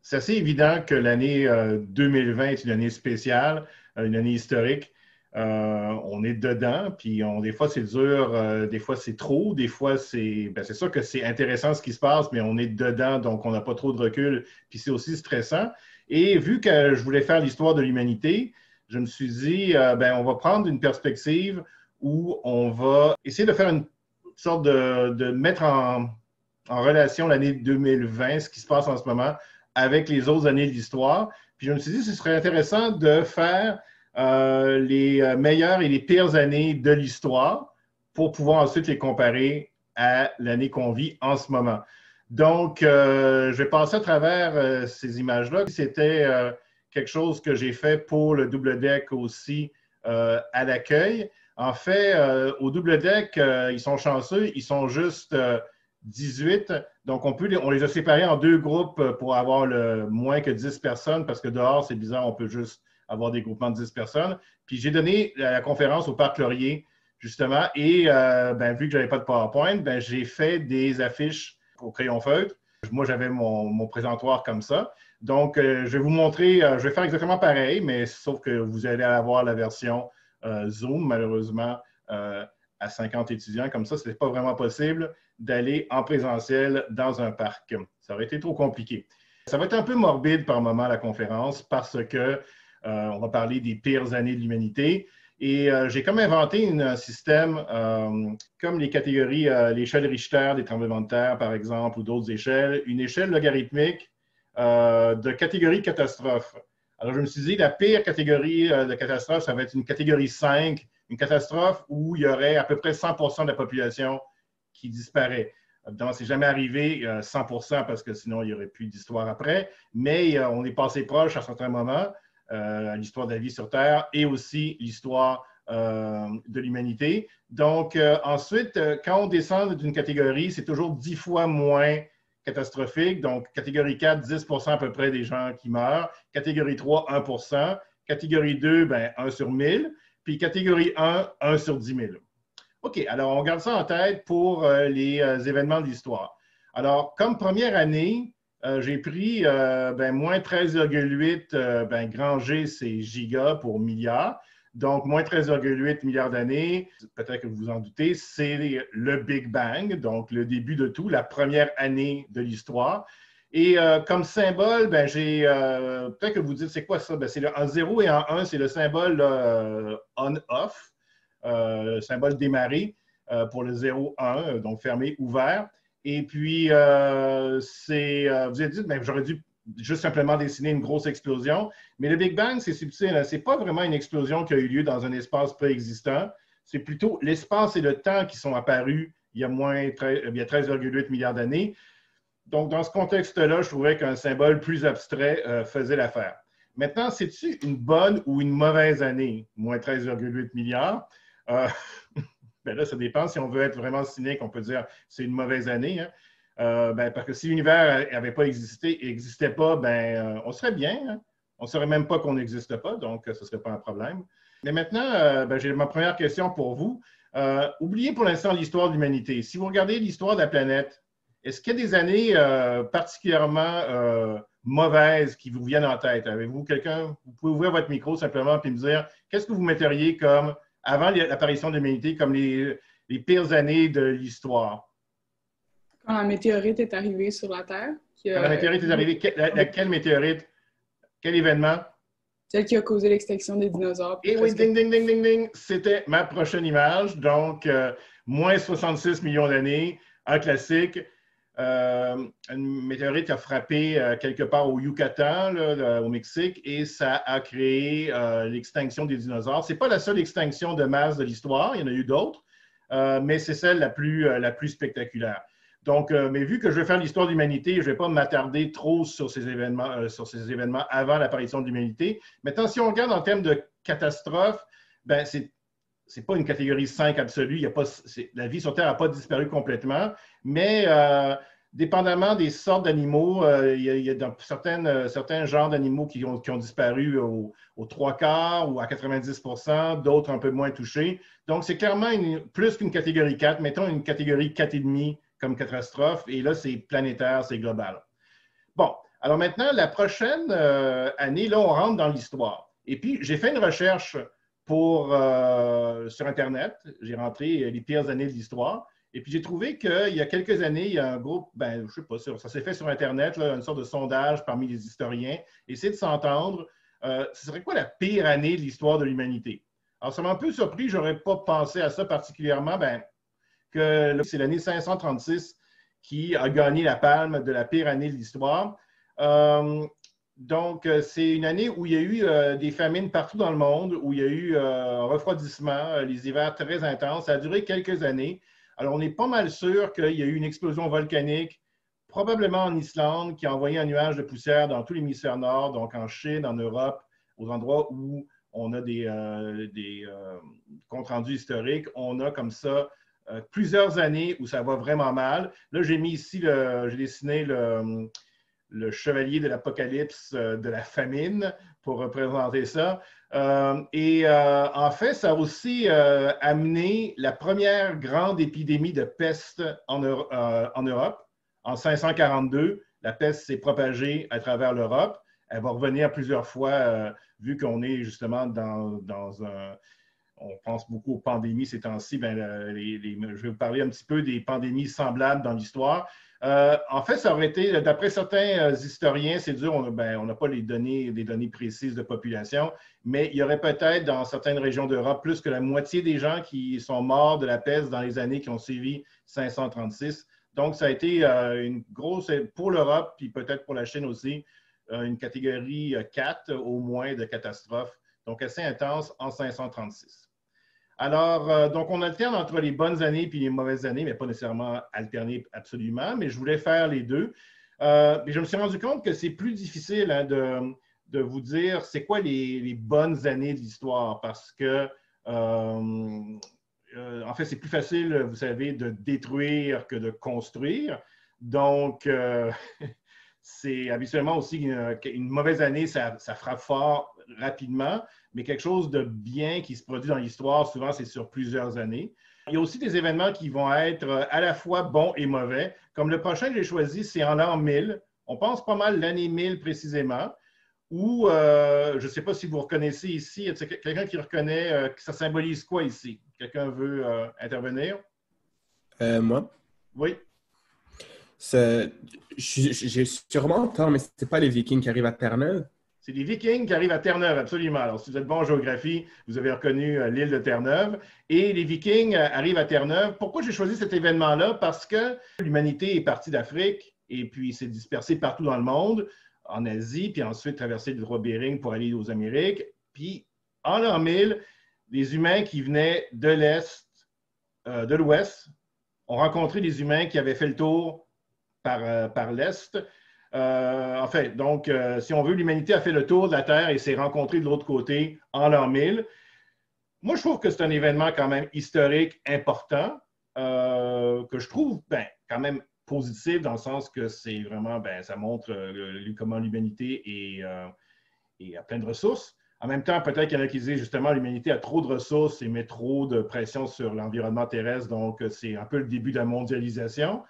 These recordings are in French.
c'est assez évident que l'année 2020 est une année spéciale, une année historique. On est dedans, puis des fois c'est dur, des fois c'est trop, des fois c'est sûr que c'est intéressant ce qui se passe, mais on est dedans, donc on n'a pas trop de recul, puis c'est aussi stressant. Et vu que je voulais faire l'histoire de l'humanité, je me suis dit, on va prendre une perspective où on va essayer de faire une sorte de mettre en relation l'année 2020, ce qui se passe en ce moment, avec les autres années de l'histoire. Puis je me suis dit, ce serait intéressant de faire les meilleures et les pires années de l'histoire pour pouvoir ensuite les comparer à l'année qu'on vit en ce moment. Donc, je vais passer à travers ces images-là. C'était quelque chose que j'ai fait pour le double deck aussi à l'accueil. En fait, au double deck, ils sont chanceux, ils sont juste 18. Donc, on les a séparés en deux groupes pour avoir moins que 10 personnes parce que dehors, c'est bizarre, on peut juste avoir des groupements de 10 personnes. Puis, j'ai donné la conférence au Parc Laurier, justement, et vu que je n'avais pas de PowerPoint, j'ai fait des affiches au crayon feutre. Moi, j'avais mon présentoir comme ça. Donc, je vais vous montrer, je vais faire exactement pareil, mais sauf que vous allez avoir la version Zoom, malheureusement, à 50 étudiants. Comme ça, ce n'est pas vraiment possible d'aller en présentiel dans un parc. Ça aurait été trop compliqué. Ça va être un peu morbide par moment, la conférence, parce que on va parler des pires années de l'humanité. Et j'ai comme inventé un système comme les catégories, l'échelle Richter des tremblements de terre, par exemple, ou d'autres échelles, une échelle logarithmique de catégorie catastrophe. Alors, je me suis dit, la pire catégorie de catastrophe, ça va être une catégorie 5, une catastrophe où il y aurait à peu près 100 de la population qui disparaît. Évidemment, c'est jamais arrivé 100 parce que sinon, il n'y aurait plus d'histoire après, mais on est passé proche à certains moments, l'histoire de la vie sur Terre et aussi l'histoire de l'humanité. Donc, ensuite, quand on descend d'une catégorie, c'est toujours 10 fois moins catastrophique. Donc, catégorie 4, 10 à peu près des gens qui meurent. Catégorie 3, 1 Catégorie 2, 1 sur 1000. Puis catégorie 1, 1 sur 10 000. OK, alors on garde ça en tête pour les événements de l'histoire. Alors, comme première année, j'ai pris moins 13,8, grand G, c'est giga pour milliard. Donc, moins 13,8 milliards d'années, peut-être que vous vous en doutez, c'est le Big Bang, donc le début de tout, la première année de l'histoire. Et comme symbole, peut-être que vous dites, c'est quoi ça? C'est en 0 et en 1, c'est le symbole on-off, le symbole démarré pour le 0-1, donc fermé, ouvert. Et puis, vous avez dit, j'aurais dû juste simplement dessiner une grosse explosion. Mais le Big Bang, c'est subtil. Ce n'est pas vraiment une explosion qui a eu lieu dans un espace préexistant. C'est plutôt l'espace et le temps qui sont apparus il y a 13,8 milliards d'années. Donc, dans ce contexte-là, je trouvais qu'un symbole plus abstrait faisait l'affaire. Maintenant, c'est-tu une bonne ou une mauvaise année, moins 13,8 milliards? Là, ça dépend. Si on veut être vraiment cynique, on peut dire que c'est une mauvaise année. Hein? Parce que si l'univers n'avait pas existé et n'existait pas, on serait bien. Hein? On ne saurait même pas qu'on n'existe pas, donc ce ne serait pas un problème. Mais maintenant, j'ai ma première question pour vous. Oubliez pour l'instant l'histoire de l'humanité. Si vous regardez l'histoire de la planète, est-ce qu'il y a des années particulièrement mauvaises qui vous viennent en tête? Avez-vous quelqu'un? Vous pouvez ouvrir votre micro simplement et me dire qu'est-ce que vous metteriez comme, avant l'apparition de l'humanité, comme les pires années de l'histoire? Quand la météorite est arrivée sur la Terre. Quand la météorite est arrivée, quelle météorite? Quel événement? Celle qui a causé l'extinction des dinosaures. Et oui, ding, ding, ding, ding, ding. C'était ma prochaine image. Donc, moins 66 millions d'années, un classique. Une météorite a frappé quelque part au Yucatan, là, au Mexique, et ça a créé l'extinction des dinosaures. Ce n'est pas la seule extinction de masse de l'histoire, il y en a eu d'autres, mais c'est celle la plus spectaculaire. Donc, mais vu que je vais faire l'histoire de l'humanité, je ne vais pas m'attarder trop sur ces événements avant l'apparition de l'humanité. Maintenant, si on regarde en termes de catastrophe, c'est pas une catégorie 5 absolue. La vie sur Terre n'a pas disparu complètement, mais dépendamment des sortes d'animaux, il y a certains genres d'animaux qui ont disparu aux 3/4 ou à 90 d'autres un peu moins touchés. Donc, c'est clairement plus qu'une catégorie 4, mettons une catégorie 4,5 comme catastrophe, et là, c'est planétaire, c'est global. Bon, Alors maintenant, la prochaine année, là, on rentre dans l'histoire. Et puis, j'ai fait une recherche sur Internet. J'ai rentré les pires années de l'histoire. Et puis, j'ai trouvé qu'il y a quelques années, il y a un groupe, ben, je ne sais pas, ça s'est fait sur Internet, là, une sorte de sondage parmi les historiens, essayer de s'entendre. Ce serait quoi la pire année de l'histoire de l'humanité? Alors, ça m'a un peu surpris, je n'aurais pas pensé à ça particulièrement, ben, que c'est l'année 536 qui a gagné la palme de la pire année de l'histoire. Donc, c'est une année où il y a eu des famines partout dans le monde, où il y a eu un refroidissement, les hivers très intenses. Ça a duré quelques années. Alors, on est pas mal sûr qu'il y a eu une explosion volcanique, probablement en Islande, qui a envoyé un nuage de poussière dans tout l'hémisphère nord, donc en Chine, en Europe, aux endroits où on a des comptes rendus historiques. On a comme ça plusieurs années où ça va vraiment mal. Là, j'ai dessiné le chevalier de l'Apocalypse de la famine pour représenter ça. En fait, ça a aussi amené la première grande épidémie de peste en Europe. En 542, la peste s'est propagée à travers l'Europe. Elle va revenir plusieurs fois, vu qu'on est justement dans un... On pense beaucoup aux pandémies ces temps-ci. Ben, je vais vous parler un petit peu des pandémies semblables dans l'histoire. En fait, ça aurait été, d'après certains historiens, c'est dur, on n'a pas des données précises de population, mais il y aurait peut-être dans certaines régions d'Europe plus que la moitié des gens qui sont morts de la peste dans les années qui ont suivi 536. Donc, ça a été une grosse, pour l'Europe, puis peut-être pour la Chine aussi, une catégorie 4 au moins de catastrophes, donc assez intense en 536. Alors, donc, on alterne entre les bonnes années et les mauvaises années, mais pas nécessairement alterner absolument, mais je voulais faire les deux. Et je me suis rendu compte que c'est plus difficile hein, de vous dire c'est quoi les bonnes années de l'histoire parce que, en fait, c'est plus facile, vous savez, de détruire que de construire. Donc, c'est habituellement aussi une mauvaise année, ça frappe fort rapidement, mais quelque chose de bien qui se produit dans l'histoire, souvent, c'est sur plusieurs années. Il y a aussi des événements qui vont être à la fois bons et mauvais. Comme le prochain que j'ai choisi, c'est en l'an 1000. On pense pas mal l'année 1000 précisément, où, je ne sais pas si vous reconnaissez ici, quelqu'un qui reconnaît, ça symbolise quoi ici? Quelqu'un veut intervenir? Moi? Oui. J'ai sûrement tort, mais c'est pas les Vikings qui arrivent à Terre-Neuve? C'est les Vikings qui arrivent à Terre-Neuve, absolument. Alors, si vous êtes bon en géographie, vous avez reconnu l'île de Terre-Neuve. Et les Vikings arrivent à Terre-Neuve. Pourquoi j'ai choisi cet événement-là? Parce que l'humanité est partie d'Afrique et puis s'est dispersée partout dans le monde, en Asie, puis ensuite traversé le détroit Bering pour aller aux Amériques. Puis, en l'an 1000, les humains qui venaient de l'Est, de l'Ouest, ont rencontré des humains qui avaient fait le tour par l'Est. En fait, donc, si on veut, l'humanité a fait le tour de la Terre et s'est rencontrée de l'autre côté en l'an 1000. Moi, je trouve que c'est un événement quand même historique important, que je trouve quand même positif dans le sens que c'est vraiment, ça montre comment l'humanité est à plein de ressources. En même temps, peut-être qu'il y en a qui disent justement l'humanité a trop de ressources et met trop de pression sur l'environnement terrestre, donc c'est un peu le début de la mondialisation.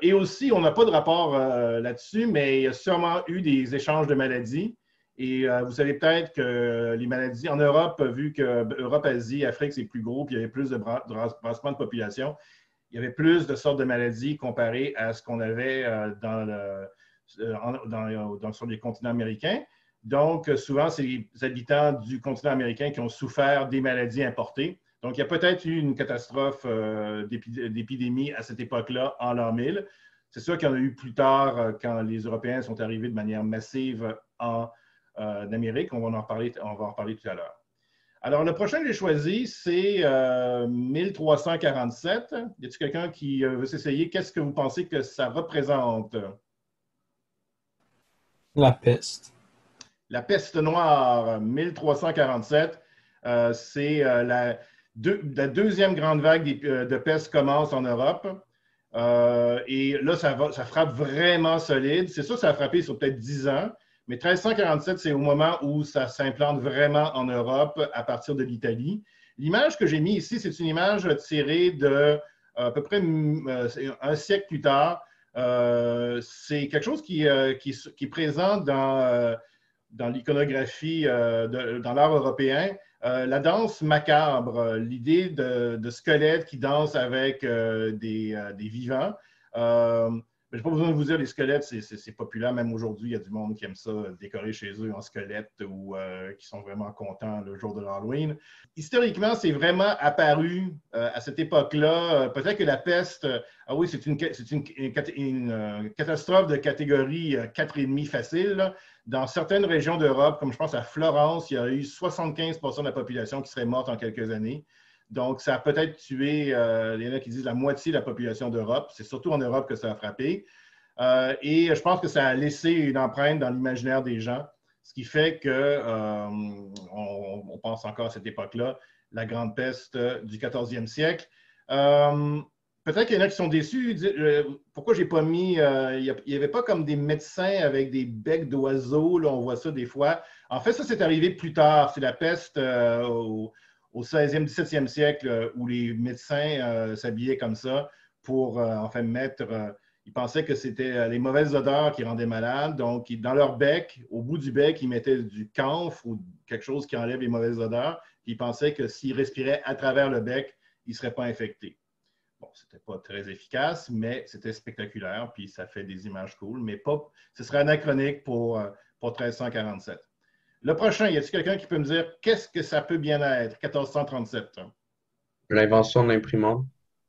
Et aussi, on n'a pas de rapport là-dessus, mais il y a sûrement eu des échanges de maladies. Et vous savez peut-être que les maladies en Europe, vu que Europe, Asie, Afrique, c'est plus gros, puis il y avait plus de brassement de population, il y avait plus de sortes de maladies comparées à ce qu'on avait sur les continents américains. Donc, souvent, c'est les habitants du continent américain qui ont souffert des maladies importées. Donc, il y a peut-être eu une catastrophe d'épidémie à cette époque-là, en l'an 1000. C'est sûr qu'il y en a eu plus tard quand les Européens sont arrivés de manière massive en Amérique. On va en reparler tout à l'heure. Alors, le prochain que j'ai choisi, c'est 1347. Y a-t-il quelqu'un qui veut s'essayer? Qu'est-ce que vous pensez que ça représente? La peste. La peste noire, 1347. C'est la deuxième grande vague de peste commence en Europe. Et là, ça frappe vraiment solide. C'est sûr que ça a frappé sur peut-être 10 ans, mais 1347, c'est au moment où ça s'implante vraiment en Europe à partir de l'Italie. L'image que j'ai mise ici, c'est une image tirée de à peu près un siècle plus tard C'est quelque chose qui est présent dans l'iconographie, dans l'art européen. La danse macabre, l'idée de squelettes qui dansent avec des vivants. Je n'ai pas besoin de vous dire, les squelettes, c'est populaire. Même aujourd'hui, il y a du monde qui aime ça, décorer chez eux en squelette ou qui sont vraiment contents le jour de l'Halloween. Historiquement, c'est vraiment apparu à cette époque-là. Peut-être que la peste, ah oui, c'est une catastrophe de catégorie 4,5 facile. Là. Dans certaines régions d'Europe, comme je pense à Florence, il y a eu 75% de la population qui serait morte en quelques années. Donc, ça a peut-être tué, il y en a qui disent la moitié de la population d'Europe. C'est surtout en Europe que ça a frappé. Et je pense que ça a laissé une empreinte dans l'imaginaire des gens, ce qui fait qu'on pense encore à cette époque-là, la grande peste du 14e siècle. Peut-être qu'il y en a qui sont déçus. Pourquoi je n'ai pas mis... il n'y avait pas comme des médecins avec des becs d'oiseaux. Là, on voit ça des fois. En fait, ça, c'est arrivé plus tard. C'est la peste au 16e, 17e siècle, où les médecins s'habillaient comme ça pour, en fait, mettre... ils pensaient que c'était les mauvaises odeurs qui rendaient malades. Donc, dans leur bec, au bout du bec, ils mettaient du camphre ou quelque chose qui enlève les mauvaises odeurs. Puis ils pensaient que s'ils respiraient à travers le bec, ils ne seraient pas infectés. Bon, ce n'était pas très efficace, mais c'était spectaculaire. Puis ça fait des images cool, mais pas, ce serait anachronique pour 1347. Le prochain, y a-t-il quelqu'un qui peut me dire qu'est-ce que ça peut bien être, 1437? L'invention de l'imprimante.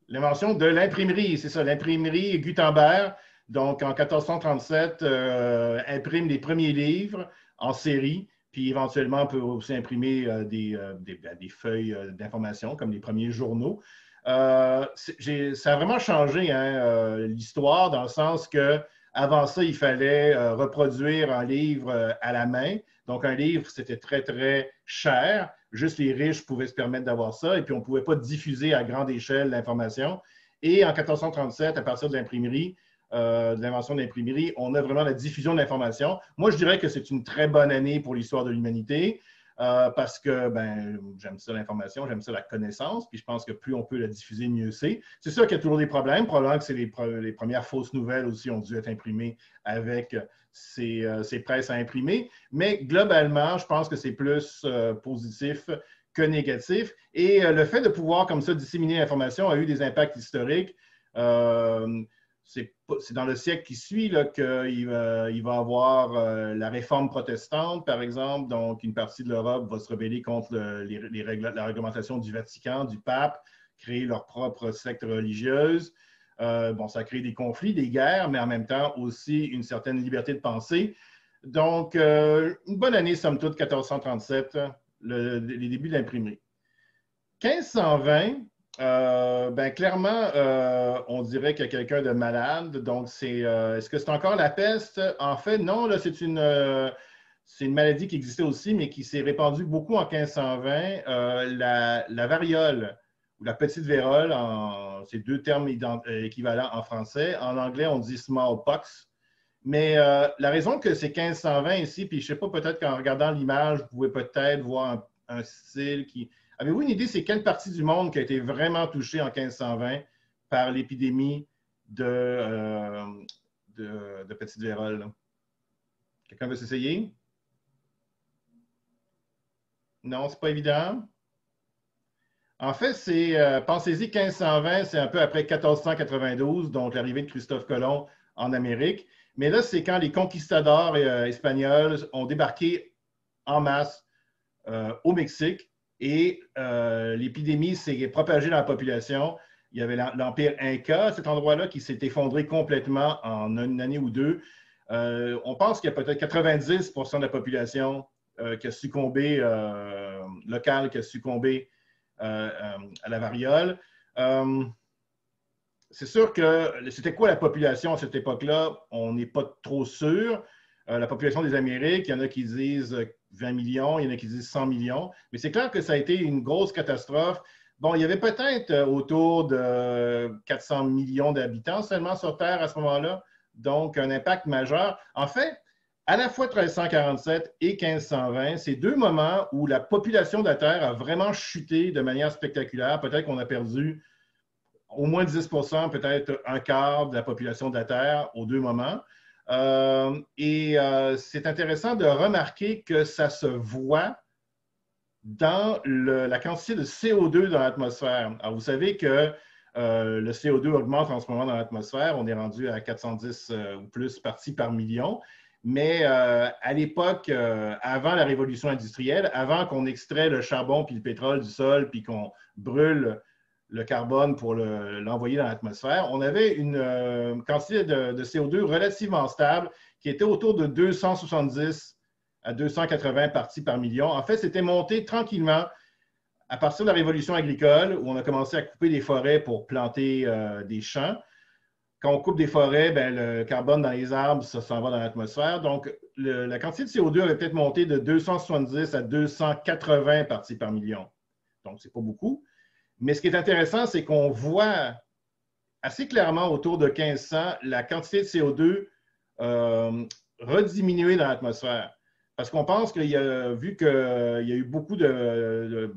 L'invention de l'imprimerie, c'est ça, l'imprimerie Gutenberg. Donc, en 1437, imprime les premiers livres en série, puis éventuellement, on peut aussi imprimer des feuilles d'information, comme les premiers journaux. Ça a vraiment changé l'histoire, dans le sens que avant ça, il fallait reproduire un livre à la main. Donc, un livre, c'était très, très cher. Juste les riches pouvaient se permettre d'avoir ça. Et puis, on ne pouvait pas diffuser à grande échelle l'information. Et en 1437, à partir de l'imprimerie, de l'invention de l'imprimerie, on a vraiment la diffusion de l'information. Moi, je dirais que c'est une très bonne année pour l'histoire de l'humanité parce que j'aime ça l'information, j'aime ça la connaissance. Puis, je pense que plus on peut la diffuser, mieux c'est. C'est sûr qu'il y a toujours des problèmes. Probablement que c'est les premières fausses nouvelles aussi ont dû être imprimées avec ces presses à imprimer. Mais globalement, je pense que c'est plus positif que négatif. Et le fait de pouvoir comme ça disséminer l'information a eu des impacts historiques. C'est dans le siècle qui suit qu'il va y avoir la réforme protestante, par exemple. Donc, une partie de l'Europe va se rebeller contre la réglementation du Vatican, du pape, créer leur propre secte religieuse. Ça crée des conflits, des guerres, mais en même temps aussi une certaine liberté de pensée. Donc, une bonne année, somme toute, 1437, les débuts de l'imprimerie. 1520, clairement, on dirait qu'il y a quelqu'un de malade. Donc, est-ce que c'est encore la peste? En fait, non, là, c'est une maladie qui existait aussi, mais qui s'est répandue beaucoup en 1520, la variole ou la petite vérole, c'est deux termes équivalents en français. En anglais, on dit smallpox. Mais la raison que c'est 1520 ici, puis je ne sais pas, peut-être qu'en regardant l'image, vous pouvez peut-être voir un style qui... Avez-vous une idée, c'est quelle partie du monde qui a été vraiment touchée en 1520 par l'épidémie de petite vérole? Là? Quelqu'un veut s'essayer? Non, c'est pas évident. En fait, pensez-y, 1520, c'est un peu après 1492, donc l'arrivée de Christophe Colomb en Amérique. Mais là, c'est quand les conquistadors espagnols ont débarqué en masse au Mexique et l'épidémie s'est propagée dans la population. Il y avait l'Empire Inca à cet endroit-là qui s'est effondré complètement en une année ou deux. On pense qu'il y a peut-être 90% de la population qui a succombé, locale, qui a succombé à la variole. C'est sûr que c'était quoi la population à cette époque-là? On n'est pas trop sûr. La population des Amériques, il y en a qui disent 20 millions, il y en a qui disent 100 millions. Mais c'est clair que ça a été une grosse catastrophe. Bon, il y avait peut-être autour de 400 millions d'habitants seulement sur Terre à ce moment-là. Donc, un impact majeur. En fait, à la fois 1347 et 1520, c'est deux moments où la population de la Terre a vraiment chuté de manière spectaculaire. Peut-être qu'on a perdu, au moins 10 peut-être un quart de la population de la Terre aux deux moments. C'est intéressant de remarquer que ça se voit dans la quantité de CO2 dans l'atmosphère. Alors, vous savez que le CO2 augmente en ce moment dans l'atmosphère. On est rendu à 410 ou plus parties par million. Mais à l'époque, avant la révolution industrielle, avant qu'on extrait le charbon puis le pétrole du sol puis qu'on brûle le carbone pour l'envoyer dans l'atmosphère, on avait une quantité de CO2 relativement stable qui était autour de 270 à 280 parties par million. En fait, c'était monté tranquillement à partir de la révolution agricole où on a commencé à couper des forêts pour planter des champs. Quand on coupe des forêts, ben, le carbone dans les arbres, ça s'en va dans l'atmosphère. Donc, la quantité de CO2 avait peut-être monté de 270 à 280 parties par million. Donc, ce n'est pas beaucoup. Mais ce qui est intéressant, c'est qu'on voit assez clairement autour de 1500 la quantité de CO2 rediminuer dans l'atmosphère. Parce qu'on pense qu'il y a, vu qu'il y a eu beaucoup de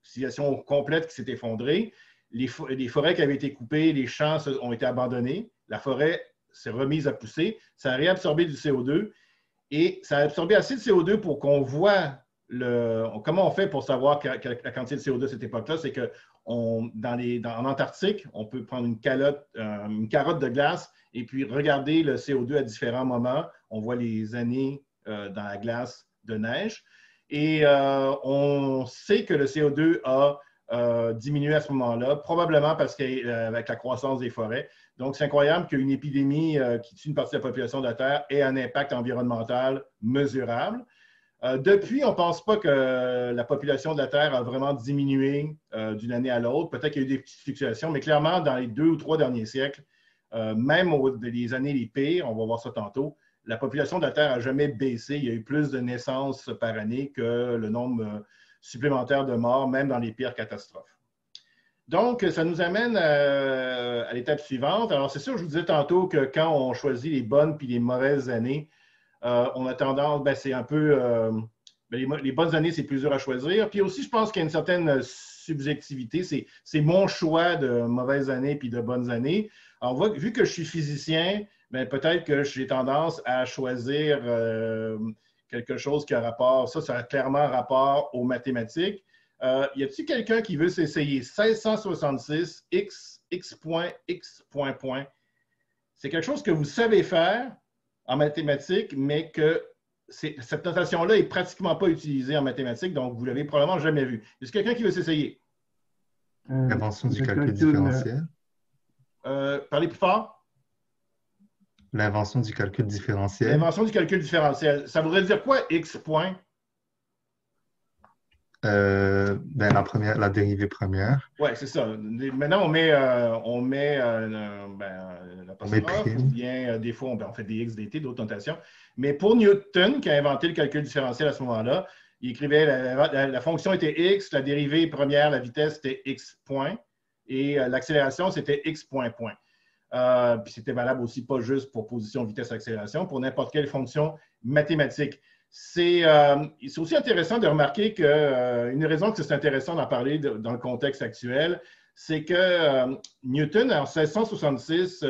civilisations complètes qui s'est effondrée, les forêts qui avaient été coupées, les champs ont été abandonnés, la forêt s'est remise à pousser, ça a réabsorbé du CO2 et ça a absorbé assez de CO2 pour qu'on voit comment on fait pour savoir la quantité de CO2 à cette époque-là, c'est qu'en Antarctique, on peut prendre une carotte de glace et puis regarder le CO2 à différents moments. On voit les années dans la glace de neige. Et on sait que le CO2 a diminué à ce moment-là, probablement parce qu'avec la croissance des forêts. Donc, c'est incroyable qu'une épidémie qui tue une partie de la population de la Terre ait un impact environnemental mesurable. Depuis, on ne pense pas que la population de la Terre a vraiment diminué d'une année à l'autre. Peut-être qu'il y a eu des petites fluctuations, mais clairement, dans les 2 ou 3 derniers siècles, même les années les pires, on va voir ça tantôt, la population de la Terre n'a jamais baissé. Il y a eu plus de naissances par année que le nombre supplémentaire de morts, même dans les pires catastrophes. Donc, ça nous amène à l'étape suivante. Alors, c'est sûr, je vous disais tantôt que quand on choisit les bonnes puis les mauvaises années, on a tendance, c'est un peu, les bonnes années, c'est plus dur à choisir. Puis aussi, je pense qu'il y a une certaine subjectivité. C'est mon choix de mauvaises années puis de bonnes années. Alors, vu que je suis physicien, peut-être que j'ai tendance à choisir quelque chose qui a rapport, ça a clairement rapport aux mathématiques. Y a-t-il quelqu'un qui veut s'essayer? 1666, x point, x point, point. C'est quelque chose que vous savez faire en mathématiques, mais que cette notation-là n'est pratiquement pas utilisée en mathématiques, donc vous ne l'avez probablement jamais vu. Est-ce quelqu'un qui veut s'essayer? L'invention du calcul différentiel. Parlez plus fort. L'invention du calcul différentiel. L'invention du calcul différentiel. Ça voudrait dire quoi, x point? La dérivée première. Oui, c'est ça. Maintenant, on met l'apostrophe, ou bien des fois, on fait des x, des t, d'autres notations. Mais pour Newton, qui a inventé le calcul différentiel à ce moment-là, il écrivait la fonction était x, la dérivée première, la vitesse, c'était x point, et l'accélération, c'était x point point. Puis c'était valable aussi pas juste pour position, vitesse, accélération, pour n'importe quelle fonction mathématique. C'est aussi intéressant de remarquer qu'une raison que c'est intéressant d'en parler dans le contexte actuel, c'est que Newton, en 1666,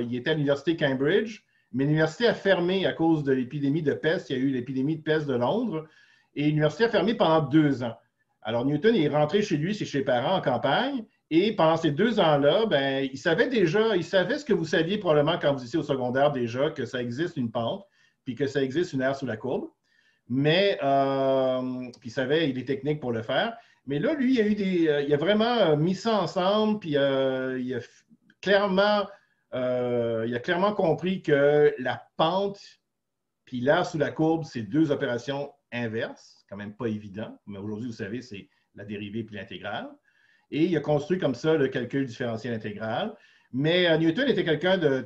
il était à l'université Cambridge, mais l'université a fermé à cause de l'épidémie de peste. Il y a eu l'épidémie de peste de Londres, et l'université a fermé pendant 2 ans. Alors, Newton est rentré chez lui, chez ses parents en campagne, et pendant ces 2 ans-là, il savait ce que vous saviez probablement quand vous étiez au secondaire déjà, que ça existe une pente, puis que ça existe une aire sous la courbe. Mais puis il savait les techniques pour le faire. Mais là, lui, il a vraiment mis ça ensemble, puis il a clairement compris que la pente puis l'air sous la courbe, c'est 2 opérations inverses. C'est quand même pas évident, mais aujourd'hui, vous savez, c'est la dérivée puis l'intégrale. Et il a construit comme ça le calcul différentiel intégral. Mais Newton était quelqu'un de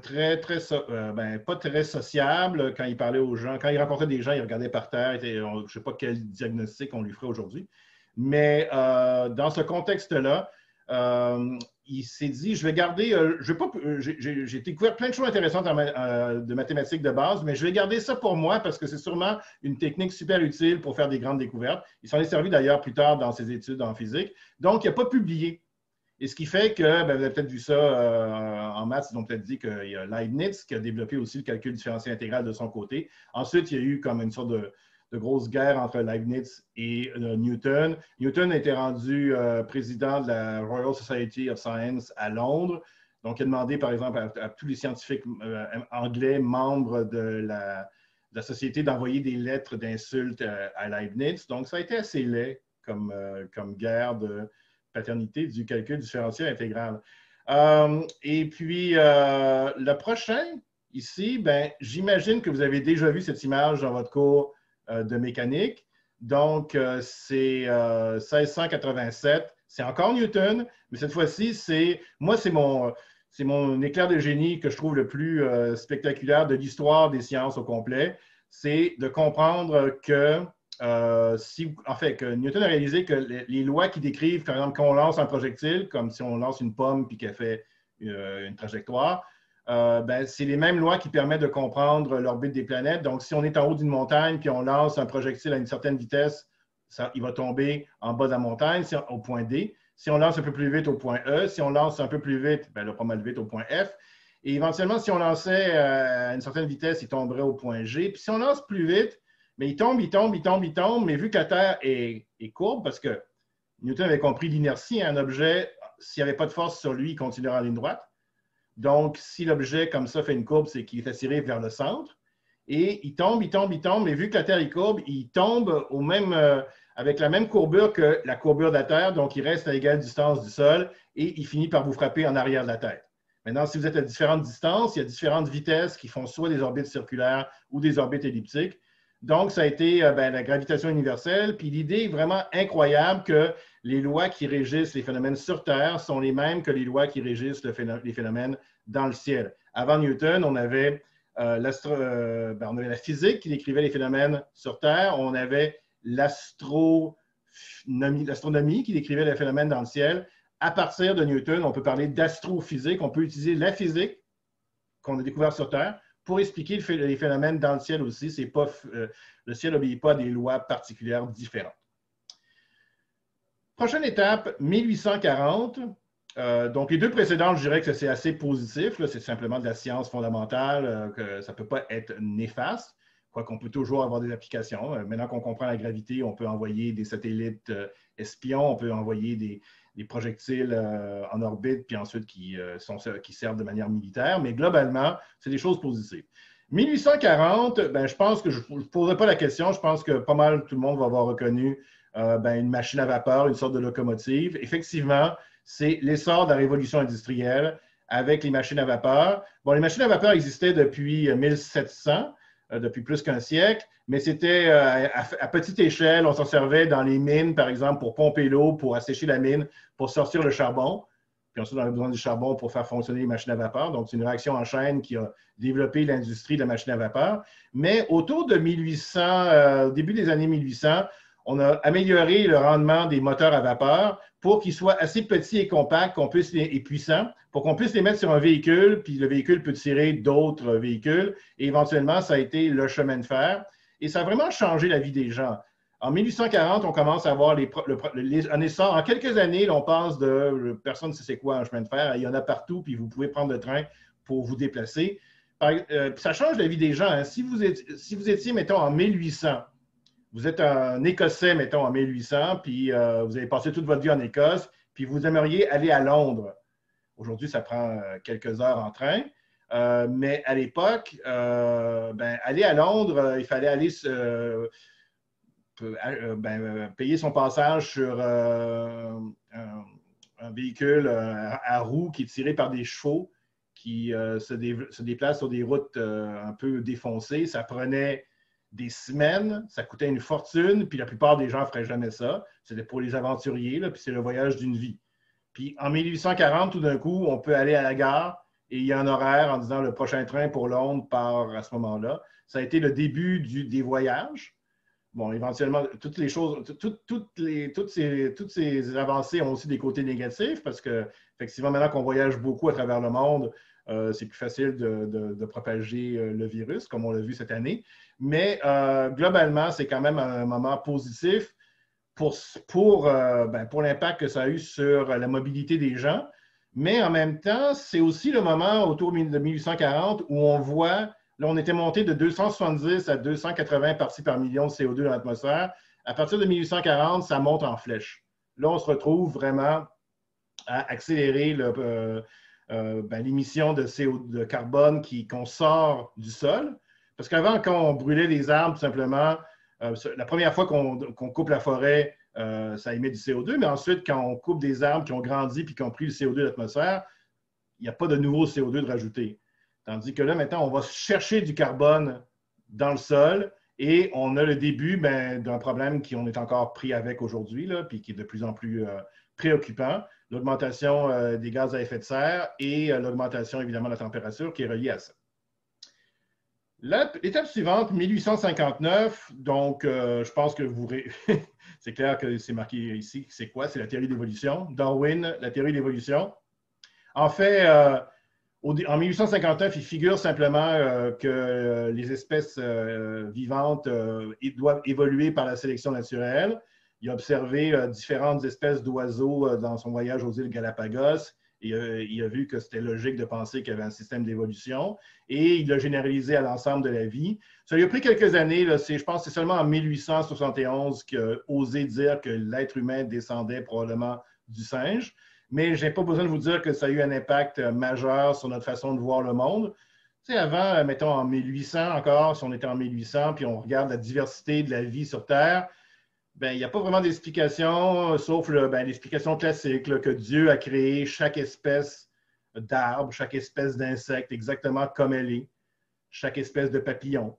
pas très sociable quand il parlait aux gens. Quand il rencontrait des gens, il regardait par terre. Je ne sais pas quel diagnostic on lui ferait aujourd'hui. Mais dans ce contexte-là, il s'est dit, je vais garder, j'ai découvert plein de choses intéressantes de mathématiques de base, mais je vais garder ça pour moi parce que c'est sûrement une technique super utile pour faire des grandes découvertes. Il s'en est servi d'ailleurs plus tard dans ses études en physique. Donc, il n'a pas publié. Et ce qui fait que, ben, vous avez peut-être vu ça en maths, ils ont peut-être dit qu'il y a Leibniz qui a développé aussi le calcul différentiel intégral de son côté. Ensuite, il y a eu comme une sorte de grosse guerre entre Leibniz et Newton. Newton a été rendu président de la Royal Society of Science à Londres. Donc, il a demandé, par exemple, à tous les scientifiques anglais membres de la société d'envoyer des lettres d'insultes à Leibniz. Donc, ça a été assez laid comme guerre de paternité du calcul différentiel intégral. Et puis, le prochain, ici, ben, j'imagine que vous avez déjà vu cette image dans votre cours de mécanique. Donc, c'est 1687. C'est encore Newton, mais cette fois-ci, c'est mon éclair de génie que je trouve le plus spectaculaire de l'histoire des sciences au complet. C'est de comprendre que que Newton a réalisé que les lois qui décrivent, par exemple, quand on lance un projectile, comme si on lance une pomme puis qu'elle fait une trajectoire, ben, c'est les mêmes lois qui permettent de comprendre l'orbite des planètes. Donc, si on est en haut d'une montagne puis on lance un projectile à une certaine vitesse, il va tomber en bas de la montagne, au point D. Si on lance un peu plus vite au point E, si on lance un peu plus vite, ben, là, pas mal vite au point F. Et éventuellement, si on lançait à une certaine vitesse, il tomberait au point G. Puis si on lance plus vite, mais il tombe, mais vu que la Terre est courbe, parce que Newton avait compris l'inertie, un objet, s'il n'y avait pas de force sur lui, il continuera en ligne droite. Donc, si l'objet comme ça fait une courbe, c'est qu'il est attiré vers le centre. Et il tombe, mais vu que la Terre est courbe, il tombe avec la même courbure que la courbure de la Terre, donc il reste à égale distance du sol et il finit par vous frapper en arrière de la tête. Maintenant, si vous êtes à différentes distances, il y a différentes vitesses qui font soit des orbites circulaires ou des orbites elliptiques. Donc, ça a été la gravitation universelle. Puis l'idée est vraiment incroyable que les lois qui régissent les phénomènes sur Terre sont les mêmes que les lois qui régissent les phénomènes dans le ciel. Avant Newton, on avait la physique qui décrivait les phénomènes sur Terre. On avait l'astronomie qui décrivait les phénomènes dans le ciel. À partir de Newton, on peut parler d'astrophysique. On peut utiliser la physique qu'on a découverte sur Terre pour expliquer les phénomènes dans le ciel aussi. Le ciel n'obéit pas à des lois particulières différentes. Prochaine étape, 1840. Donc, les deux précédentes, je dirais que c'est assez positif. C'est simplement de la science fondamentale, que ça ne peut pas être néfaste, quoiqu'on peut toujours avoir des applications. Maintenant qu'on comprend la gravité, on peut envoyer des satellites espions, on peut envoyer des projectiles en orbite, puis ensuite qui servent de manière militaire. Mais globalement, c'est des choses positives. 1840, ben, je pense que je ne poserai pas la question. Je pense que pas mal tout le monde va avoir reconnu une machine à vapeur, une sorte de locomotive. Effectivement, c'est l'essor de la révolution industrielle avec les machines à vapeur. Bon, les machines à vapeur existaient depuis 1700, depuis plus qu'un siècle, mais c'était à petite échelle. On s'en servait dans les mines, par exemple, pour pomper l'eau, pour assécher la mine, pour sortir le charbon. Puis ensuite, on avait besoin du charbon pour faire fonctionner les machines à vapeur. Donc, c'est une réaction en chaîne qui a développé l'industrie de la machine à vapeur. Mais autour de 1800, au début des années 1800, on a amélioré le rendement des moteurs à vapeur pour qu'ils soient assez petits et compacts et puissants, pour qu'on puisse les mettre sur un véhicule, puis le véhicule peut tirer d'autres véhicules. Et éventuellement, ça a été le chemin de fer. Et ça a vraiment changé la vie des gens. En 1840, on commence à voir un essor. En quelques années, on passe de personne ne sait c'est quoi un chemin de fer. Il y en a partout, puis vous pouvez prendre le train pour vous déplacer. Ça change la vie des gens. Hein. Si vous étiez, mettons, en 1800, vous êtes un Écossais, mettons, en 1800, puis vous avez passé toute votre vie en Écosse, puis vous aimeriez aller à Londres. Aujourd'hui, ça prend quelques heures en train. Mais à l'époque, aller à Londres, il fallait aller payer son passage sur un véhicule à roues qui est tiré par des chevaux qui se déplacent sur des routes un peu défoncées. Ça prenait des semaines, ça coûtait une fortune, puis la plupart des gens ne feraient jamais ça. C'était pour les aventuriers, là, puis c'est le voyage d'une vie. Puis en 1840, tout d'un coup, on peut aller à la gare et il y a un horaire en disant le prochain train pour Londres part à ce moment-là. Ça a été le début des voyages. Bon, éventuellement, toutes les choses, toutes ces avancées ont aussi des côtés négatifs parce que, effectivement, maintenant qu'on voyage beaucoup à travers le monde, c'est plus facile de propager le virus, comme on l'a vu cette année. Mais globalement, c'est quand même un moment positif pour l'impact que ça a eu sur la mobilité des gens. Mais en même temps, c'est aussi le moment autour de 1840 où on voit, là, on était monté de 270 à 280 parties par million de CO2 dans l'atmosphère. À partir de 1840, ça monte en flèche. Là, on se retrouve vraiment à accélérer l'émission de CO2, de carbone qu'on sort du sol. Parce qu'avant, quand on brûlait les arbres, tout simplement, la première fois qu'on coupe la forêt, ça émet du CO2, mais ensuite, quand on coupe des arbres qui ont grandi et qui ont pris le CO2 de l'atmosphère, il n'y a pas de nouveau CO2 de rajouter. Tandis que là, maintenant, on va chercher du carbone dans le sol et on a le début d'un problème qu'on est encore pris avec aujourd'hui, puis qui est de plus en plus préoccupant, l'augmentation des gaz à effet de serre et l'augmentation, évidemment, de la température qui est reliée à ça. L'étape suivante, 1859, donc je pense que c'est clair que c'est marqué ici, c'est quoi? C'est la théorie d'évolution. Darwin, la théorie d'évolution. En fait, en 1859, il figure simplement que les espèces vivantes doivent évoluer par la sélection naturelle. Il a observé différentes espèces d'oiseaux dans son voyage aux îles Galapagos. Il a vu que c'était logique de penser qu'il y avait un système d'évolution et il l'a généralisé à l'ensemble de la vie. Ça lui a pris quelques années. Je pense que c'est seulement en 1871 qu'il a osé dire que l'être humain descendait probablement du singe. Mais je n'ai pas besoin de vous dire que ça a eu un impact majeur sur notre façon de voir le monde. Tu sais, avant, mettons en 1800 encore, si on était en 1800 puis on regarde la diversité de la vie sur Terre, il n'y a pas vraiment d'explication, sauf l'explication classique que Dieu a créé chaque espèce d'arbre, chaque espèce d'insecte exactement comme elle est, chaque espèce de papillon.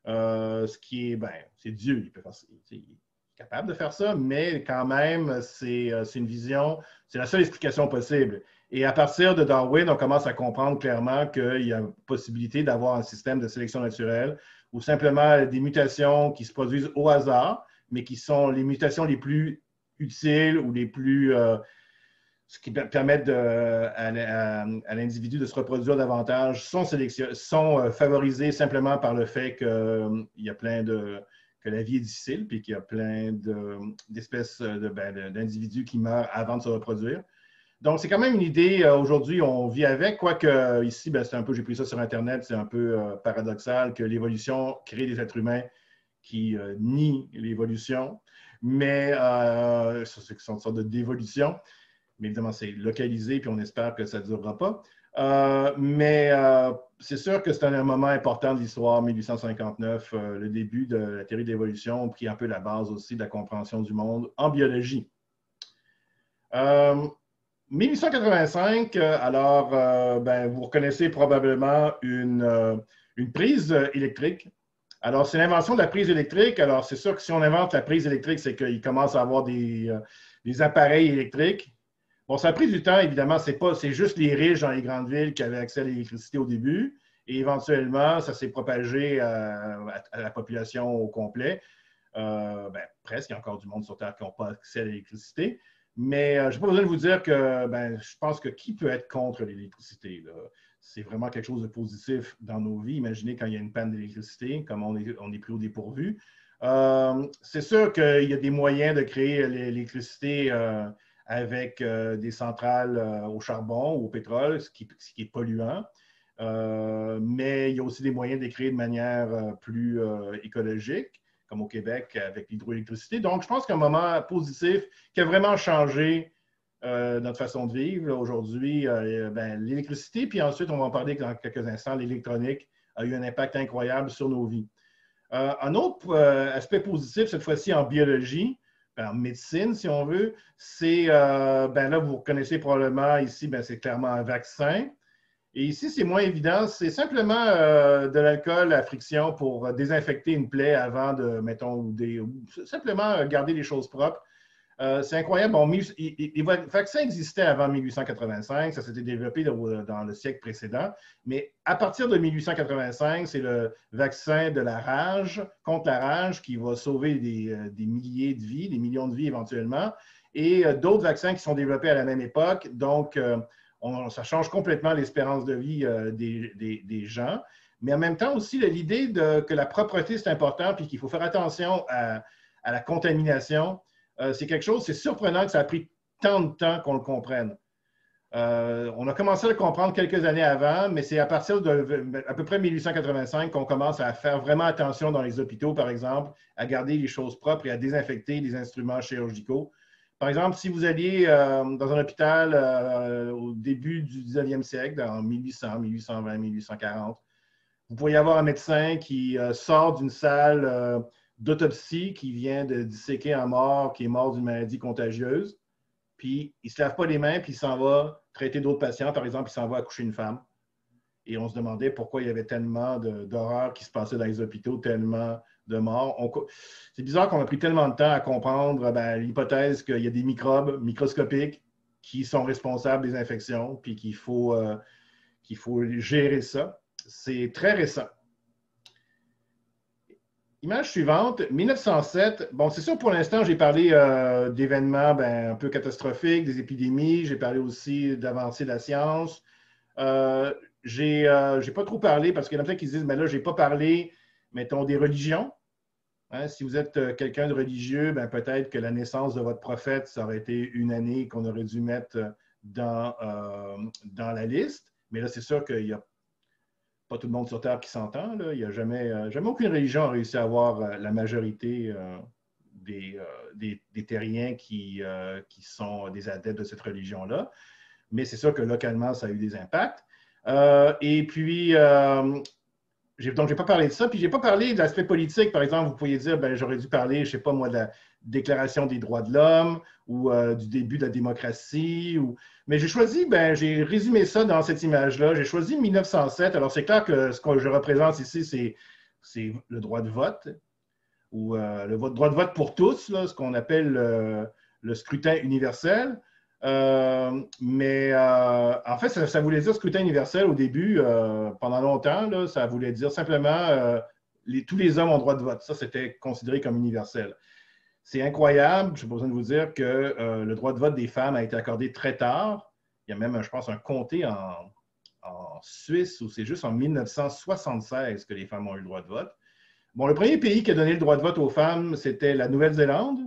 Ce qui est, c'est Dieu, il peut faire ça. Il est capable de faire ça, mais quand même, c'est une vision, c'est la seule explication possible. Et à partir de Darwin, on commence à comprendre clairement qu'il y a possibilité d'avoir un système de sélection naturelle ou simplement des mutations qui se produisent au hasard, mais qui sont les mutations les plus utiles ou les plus ce qui permettent à l'individu de se reproduire davantage, sont favorisées simplement par le fait que la vie est difficile puis qu'il y a plein d'espèces d'individus qui meurent avant de se reproduire. Donc, c'est quand même une idée, aujourd'hui, on vit avec, quoique ici, c'est un peu, j'ai pris ça sur Internet, c'est un peu paradoxal que l'évolution crée des êtres humains qui nient l'évolution, mais c'est une sorte de dévolution. Mais évidemment, c'est localisé, puis on espère que ça ne durera pas. Mais c'est sûr que c'est un moment important de l'histoire, 1859, le début de la théorie de l'évolution, qui est un peu la base aussi de la compréhension du monde en biologie. 1885, alors, vous reconnaissez probablement une prise électrique. Alors, c'est l'invention de la prise électrique. Alors, c'est sûr que si on invente la prise électrique, c'est qu'il commence à avoir des appareils électriques. Bon, ça a pris du temps, évidemment. C'est juste les riches dans les grandes villes qui avaient accès à l'électricité au début. Et éventuellement, ça s'est propagé à la population au complet. Presque, il y a encore du monde sur Terre qui n'ont pas accès à l'électricité. Mais je n'ai pas besoin de vous dire que je pense que qui peut être contre l'électricité, là? C'est vraiment quelque chose de positif dans nos vies. Imaginez quand il y a une panne d'électricité, comme on est pris au dépourvu. C'est sûr qu'il y a des moyens de créer l'électricité avec des centrales au charbon ou au pétrole, ce qui est polluant. Mais il y a aussi des moyens de créer de manière plus écologique, comme au Québec avec l'hydroélectricité. Donc, je pense qu'un moment positif qui a vraiment changé notre façon de vivre aujourd'hui, l'électricité, puis ensuite, on va en parler dans quelques instants, l'électronique a eu un impact incroyable sur nos vies. Un autre aspect positif, cette fois-ci en biologie, en médecine, si on veut, c'est, là, vous reconnaissez probablement ici, c'est clairement un vaccin. Et ici, c'est moins évident. C'est simplement de l'alcool à friction pour désinfecter une plaie avant de, mettons, simplement garder les choses propres. C'est incroyable. Bon, les vaccins existaient avant 1885. Ça s'était développé dans le siècle précédent. Mais à partir de 1885, c'est le vaccin de la rage, contre la rage, qui va sauver des milliers de vies, des millions de vies éventuellement. Et d'autres vaccins qui sont développés à la même époque. Donc, ça change complètement l'espérance de vie des gens. Mais en même temps aussi, l'idée que la propreté, c'est important puis qu'il faut faire attention à la contamination. c'est quelque chose, c'est surprenant que ça a pris tant de temps qu'on le comprenne. On a commencé à le comprendre quelques années avant, mais c'est à partir de à peu près 1885 qu'on commence à faire vraiment attention dans les hôpitaux, par exemple, à garder les choses propres et à désinfecter les instruments chirurgicaux. Par exemple, si vous alliez dans un hôpital au début du 19e siècle, en 1800, 1820, 1840, vous pourriez avoir un médecin qui sort d'une salle d'autopsie, qui vient de disséquer un mort qui est mort d'une maladie contagieuse, puis il ne se lave pas les mains, puis il s'en va traiter d'autres patients. Par exemple, il s'en va accoucher une femme. Et on se demandait pourquoi il y avait tellement d'horreurs qui se passaient dans les hôpitaux, tellement de morts. C'est bizarre qu'on a pris tellement de temps à comprendre l'hypothèse qu'il y a des microbes microscopiques qui sont responsables des infections, puis qu'il faut gérer ça. C'est très récent. Image suivante, 1907. Bon, c'est sûr, pour l'instant, j'ai parlé d'événements un peu catastrophiques, des épidémies. J'ai parlé aussi d'avancées de la science. J'ai pas trop parlé parce qu'il y en a plein qui disent, mais là, j'ai pas parlé, mettons, des religions. Hein, si vous êtes quelqu'un de religieux, peut-être que la naissance de votre prophète, ça aurait été une année qu'on aurait dû mettre dans la liste. Mais là, c'est sûr qu'il y a pas tout le monde sur Terre qui s'entend. Il n'y a jamais aucune religion a réussi à avoir la majorité des terriens qui sont des adeptes de cette religion-là. Mais c'est sûr que localement, ça a eu des impacts. Et puis, donc, je n'ai pas parlé de ça. Puis, je n'ai pas parlé de l'aspect politique. Par exemple, vous pourriez dire, j'aurais dû parler, je ne sais pas moi, de la Déclaration des droits de l'homme ou du début de la démocratie. Mais j'ai choisi, j'ai résumé ça dans cette image-là. J'ai choisi 1907. Alors, c'est clair que ce que je représente ici, c'est le droit de vote ou le droit de vote pour tous, là, ce qu'on appelle le scrutin universel. Mais en fait, ça voulait dire scrutin universel au début, pendant longtemps, là, ça voulait dire simplement tous les hommes ont droit de vote. Ça, c'était considéré comme universel. C'est incroyable, je n'ai pas besoin de vous dire que le droit de vote des femmes a été accordé très tard. Il y a même, je pense, un comté en Suisse où c'est juste en 1976 que les femmes ont eu le droit de vote. Bon, le premier pays qui a donné le droit de vote aux femmes, c'était la Nouvelle-Zélande,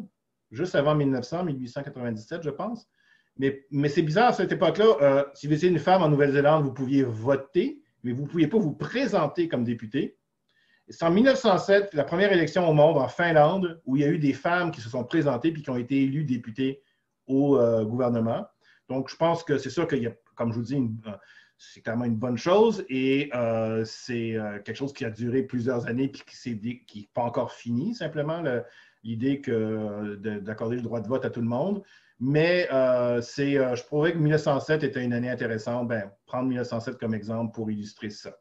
juste avant 1900, 1897, je pense. Mais c'est bizarre, à cette époque-là, si vous étiez une femme en Nouvelle-Zélande, vous pouviez voter, mais vous ne pouviez pas vous présenter comme député. C'est en 1907, la première élection au monde en Finlande, où il y a eu des femmes qui se sont présentées et qui ont été élues députées au gouvernement. Donc, je pense que c'est sûr qu'il y a, comme je vous dis, c'est clairement une bonne chose et c'est quelque chose qui a duré plusieurs années et qui n'est pas encore fini, simplement, l'idée d'accorder le droit de vote à tout le monde. Mais je trouvais que 1907 était une année intéressante. Prendre 1907 comme exemple pour illustrer ça.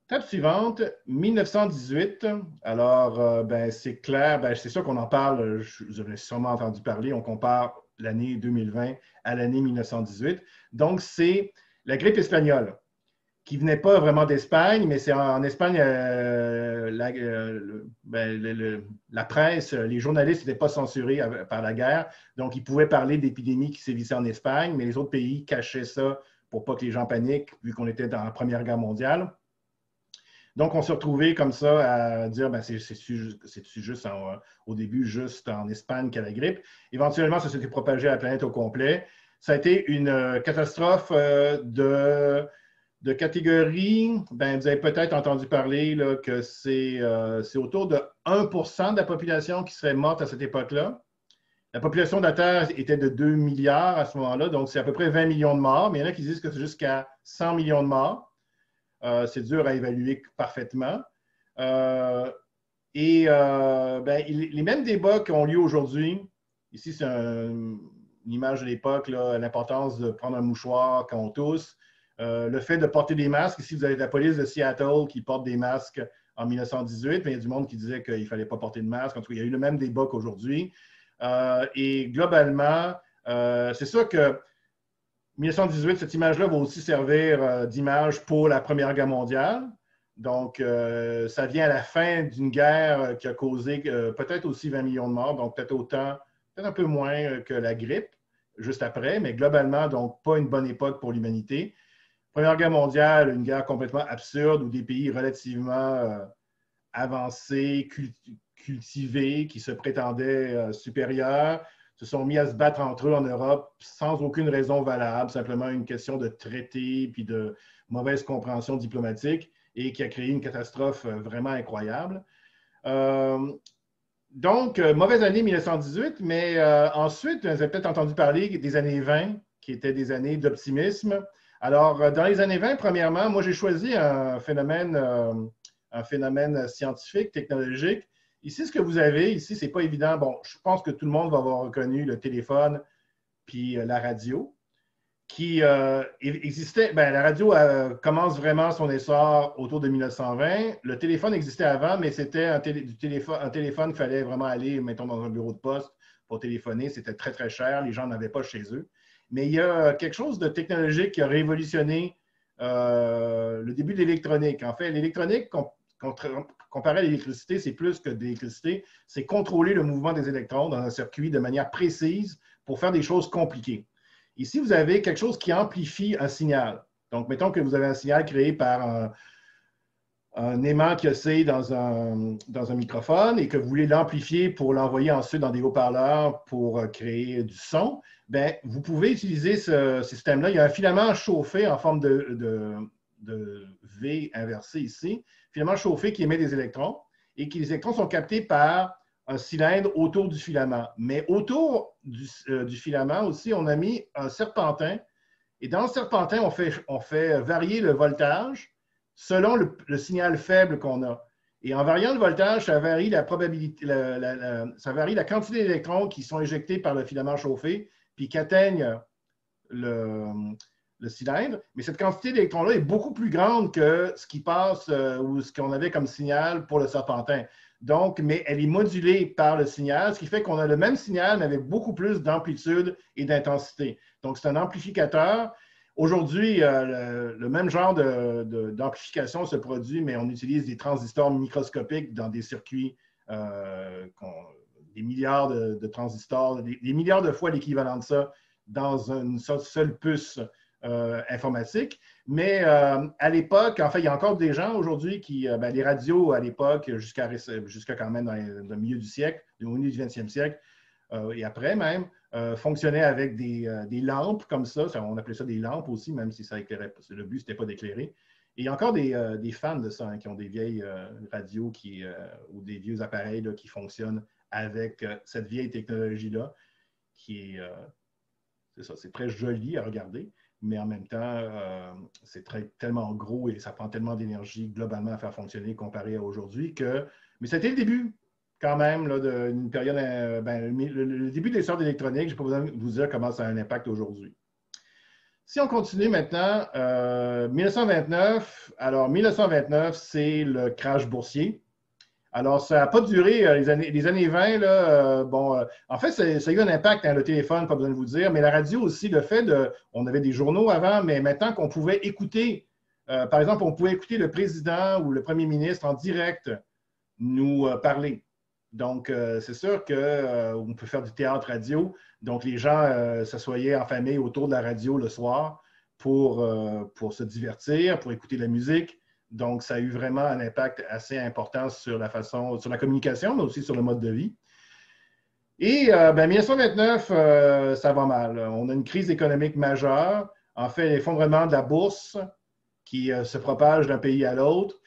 Table suivante, 1918. Alors, c'est clair, c'est sûr qu'on en parle, vous avez sûrement entendu parler, on compare l'année 2020 à l'année 1918. Donc, c'est la grippe espagnole, qui ne venait pas vraiment d'Espagne, mais c'est en Espagne, la presse, les journalistes n'étaient pas censurés par la guerre, donc ils pouvaient parler d'épidémies qui sévissaient en Espagne, mais les autres pays cachaient ça pour pas que les gens paniquent, vu qu'on était dans la Première Guerre mondiale. Donc, on s'est retrouvés comme ça à dire, c'est juste au début juste en Espagne qu'il y a la grippe. Éventuellement, ça s'est propagé à la planète au complet. Ça a été une catastrophe de catégorie. Vous avez peut-être entendu parler là, que c'est autour de 1% de la population qui serait morte à cette époque-là. La population de la Terre était de 2 milliards à ce moment-là, donc c'est à peu près 20 millions de morts, mais il y en a qui disent que c'est jusqu'à 100 millions de morts. C'est dur à évaluer parfaitement. Les mêmes débats qui ont lieu aujourd'hui, ici c'est une image de l'époque, l'importance de prendre un mouchoir quand on tousse, le fait de porter des masques. Ici, vous avez la police de Seattle qui porte des masques en 1918, mais il y a du monde qui disait qu'il ne fallait pas porter de masque. En tout cas, il y a eu le même débat qu'aujourd'hui. Et globalement, c'est sûr que 1918, cette image-là va aussi servir d'image pour la Première Guerre mondiale. Donc, ça vient à la fin d'une guerre qui a causé peut-être aussi 20 millions de morts, donc peut-être un peu moins que la grippe, juste après, mais globalement, donc pas une bonne époque pour l'humanité. Première Guerre mondiale, une guerre complètement absurde où des pays relativement avancés, cultivés, qui se prétendaient supérieurs, se sont mis à se battre entre eux en Europe sans aucune raison valable, simplement une question de traité puis de mauvaise compréhension diplomatique et qui a créé une catastrophe vraiment incroyable. Donc, mauvaise année 1918, mais ensuite, vous avez peut-être entendu parler des années 20, qui étaient des années d'optimisme. Alors, dans les années 20, premièrement, moi, j'ai choisi un phénomène scientifique, technologique. Ici, ce que vous avez, ici, ce n'est pas évident. Bon, je pense que tout le monde va avoir reconnu le téléphone puis la radio qui existait. Bien, la radio commence vraiment son essor autour de 1920. Le téléphone existait avant, mais c'était un téléphone qu'il fallait vraiment aller, mettons, dans un bureau de poste pour téléphoner. C'était très, très cher. Les gens n'avaient pas chez eux. Mais il y a quelque chose de technologique qui a révolutionné le début de l'électronique. En fait, l'électronique, comparé à l'électricité, c'est plus que de l'électricité. C'est contrôler le mouvement des électrons dans un circuit de manière précise pour faire des choses compliquées. Ici, vous avez quelque chose qui amplifie un signal. Donc, mettons que vous avez un signal créé par un aimant qui oscille dans un microphone et que vous voulez l'amplifier pour l'envoyer ensuite dans des haut-parleurs pour créer du son. Bien, vous pouvez utiliser ce système-là. Il y a un filament chauffé en forme de V inversé ici, filament chauffé qui émet des électrons et les électrons sont captés par un cylindre autour du filament. Mais autour du filament aussi, on a mis un serpentin. Et dans le serpentin, on fait varier le voltage selon le signal faible qu'on a. Et en variant le voltage, ça varie la probabilité, ça varie la quantité d'électrons qui sont éjectés par le filament chauffé, puis qui atteignent le cylindre. Mais cette quantité d'électrons-là est beaucoup plus grande que ce qui passe ou ce qu'on avait comme signal pour le serpentin. Donc, mais elle est modulée par le signal, ce qui fait qu'on a le même signal, mais avec beaucoup plus d'amplitude et d'intensité. Donc, c'est un amplificateur. Aujourd'hui, le même genre d'amplification se produit, mais on utilise des transistors microscopiques dans des circuits, des milliards de transistors, des milliards de fois l'équivalent de ça dans une seule puce informatique. Mais à l'époque, en fait, il y a encore des gens aujourd'hui qui, les radios à l'époque, jusqu'à quand même dans le milieu du siècle, au milieu du 20e siècle, et après même, fonctionnaient avec des lampes comme ça. On appelait ça des lampes aussi, même si ça éclairait pas. Le but, ce n'était pas d'éclairer. Et il y a encore des fans de ça, qui ont des vieilles radios ou des vieux appareils là, qui fonctionnent avec cette vieille technologie-là, qui est, c'est ça, c'est très joli à regarder, mais en même temps, c'est tellement gros et ça prend tellement d'énergie globalement à faire fonctionner comparé à aujourd'hui que... Mais c'était le début, quand même, d'une période... le début de l'essor d'électronique, je n'ai pas besoin de vous dire comment ça a un impact aujourd'hui. Si on continue maintenant, 1929, alors 1929, c'est le crash boursier. Alors, ça n'a pas duré les années 20. Là, en fait, ça a eu un impact, le téléphone, pas besoin de vous dire, mais la radio aussi, le fait on avait des journaux avant, mais maintenant qu'on pouvait écouter, par exemple, on pouvait écouter le président ou le premier ministre en direct nous parler. Donc, c'est sûr qu'on peut faire du théâtre radio. Donc, les gens s'assoyaient en famille autour de la radio le soir pour se divertir, pour écouter de la musique. Donc, ça a eu vraiment un impact assez important sur sur la communication, mais aussi sur le mode de vie. Et 1929, ça va mal. On a une crise économique majeure. En fait, l'effondrement de la bourse qui se propage d'un pays à l'autre.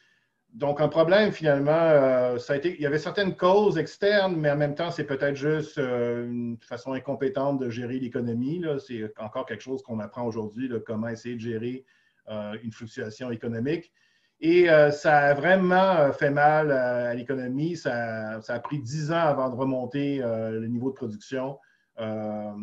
Donc, un problème, finalement, il y avait certaines causes externes, mais en même temps, c'est peut-être juste une façon incompétente de gérer l'économie. C'est encore quelque chose qu'on apprend aujourd'hui, comment essayer de gérer une fluctuation économique. Et ça a vraiment fait mal à l'économie. Ça a pris 10 ans avant de remonter le niveau de production à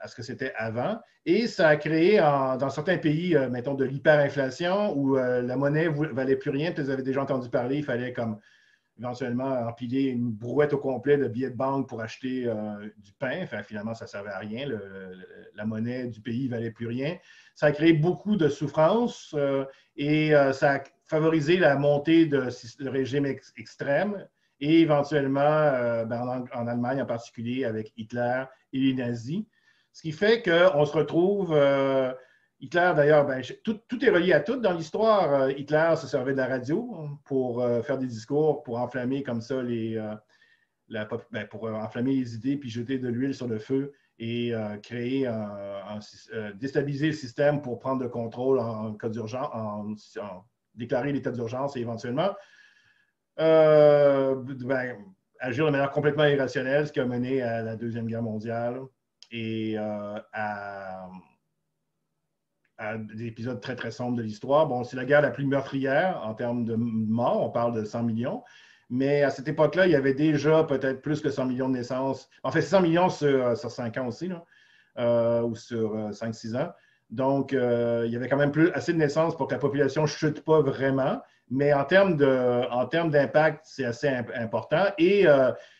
ce que c'était avant. Et ça a créé dans certains pays, mettons, de l'hyperinflation où la monnaie ne valait plus rien. Peut-être vous avez déjà entendu parler, il fallait comme éventuellement empiler une brouette au complet de billets de banque pour acheter du pain. Enfin, finalement, ça ne servait à rien. La monnaie du pays ne valait plus rien. Ça a créé beaucoup de souffrance et ça a favorisé la montée de régimes extrêmes et éventuellement, en Allemagne en particulier, avec Hitler et les nazis. Ce qui fait qu'on se retrouve, Hitler, d'ailleurs, ben, tout est relié à tout dans l'histoire. Hitler se servait de la radio pour faire des discours, pour enflammer comme ça pour enflammer les idées, puis jeter de l'huile sur le feu et déstabiliser le système pour prendre le contrôle en cas d'urgence, déclarer l'état d'urgence et éventuellement agir de manière complètement irrationnelle, ce qui a mené à la Deuxième Guerre mondiale et à des épisodes très, très sombres de l'histoire. Bon, c'est la guerre la plus meurtrière en termes de morts. On parle de 100 millions. Mais à cette époque-là, il y avait déjà peut-être plus que 100 millions de naissances. En fait, 100 millions sur 5 ans aussi, là, ou sur 5-6 ans. Donc, il y avait quand même assez de naissances pour que la population ne chute pas vraiment. Mais en termes d'impact, c'est assez important. Et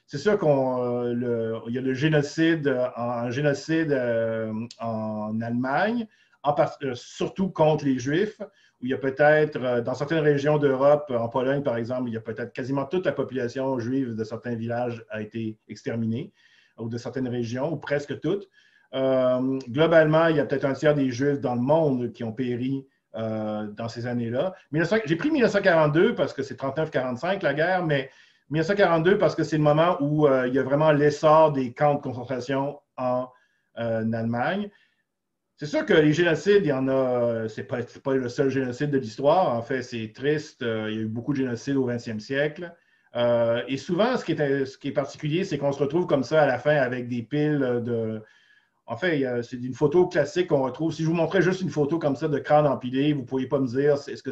c'est sûr qu'il y a le génocide en Allemagne, surtout contre les Juifs, où il y a peut-être, dans certaines régions d'Europe, en Pologne par exemple, il y a peut-être quasiment toute la population juive de certains villages a été exterminée, ou de certaines régions, ou presque toutes. Globalement, il y a peut-être un tiers des Juifs dans le monde qui ont péri dans ces années-là. J'ai pris 1942 parce que c'est 39-45 la guerre, mais 1942 parce que c'est le moment où il y a vraiment l'essor des camps de concentration en Allemagne. C'est sûr que les génocides, il y en a, c'est pas le seul génocide de l'histoire. En fait, c'est triste. Il y a eu beaucoup de génocides au 20e siècle. Et souvent, ce qui est particulier, c'est qu'on se retrouve comme ça à la fin avec des piles de... En fait, c'est une photo classique qu'on retrouve. Si je vous montrais juste une photo comme ça de crâne empilé, vous ne pourriez pas me dire est-ce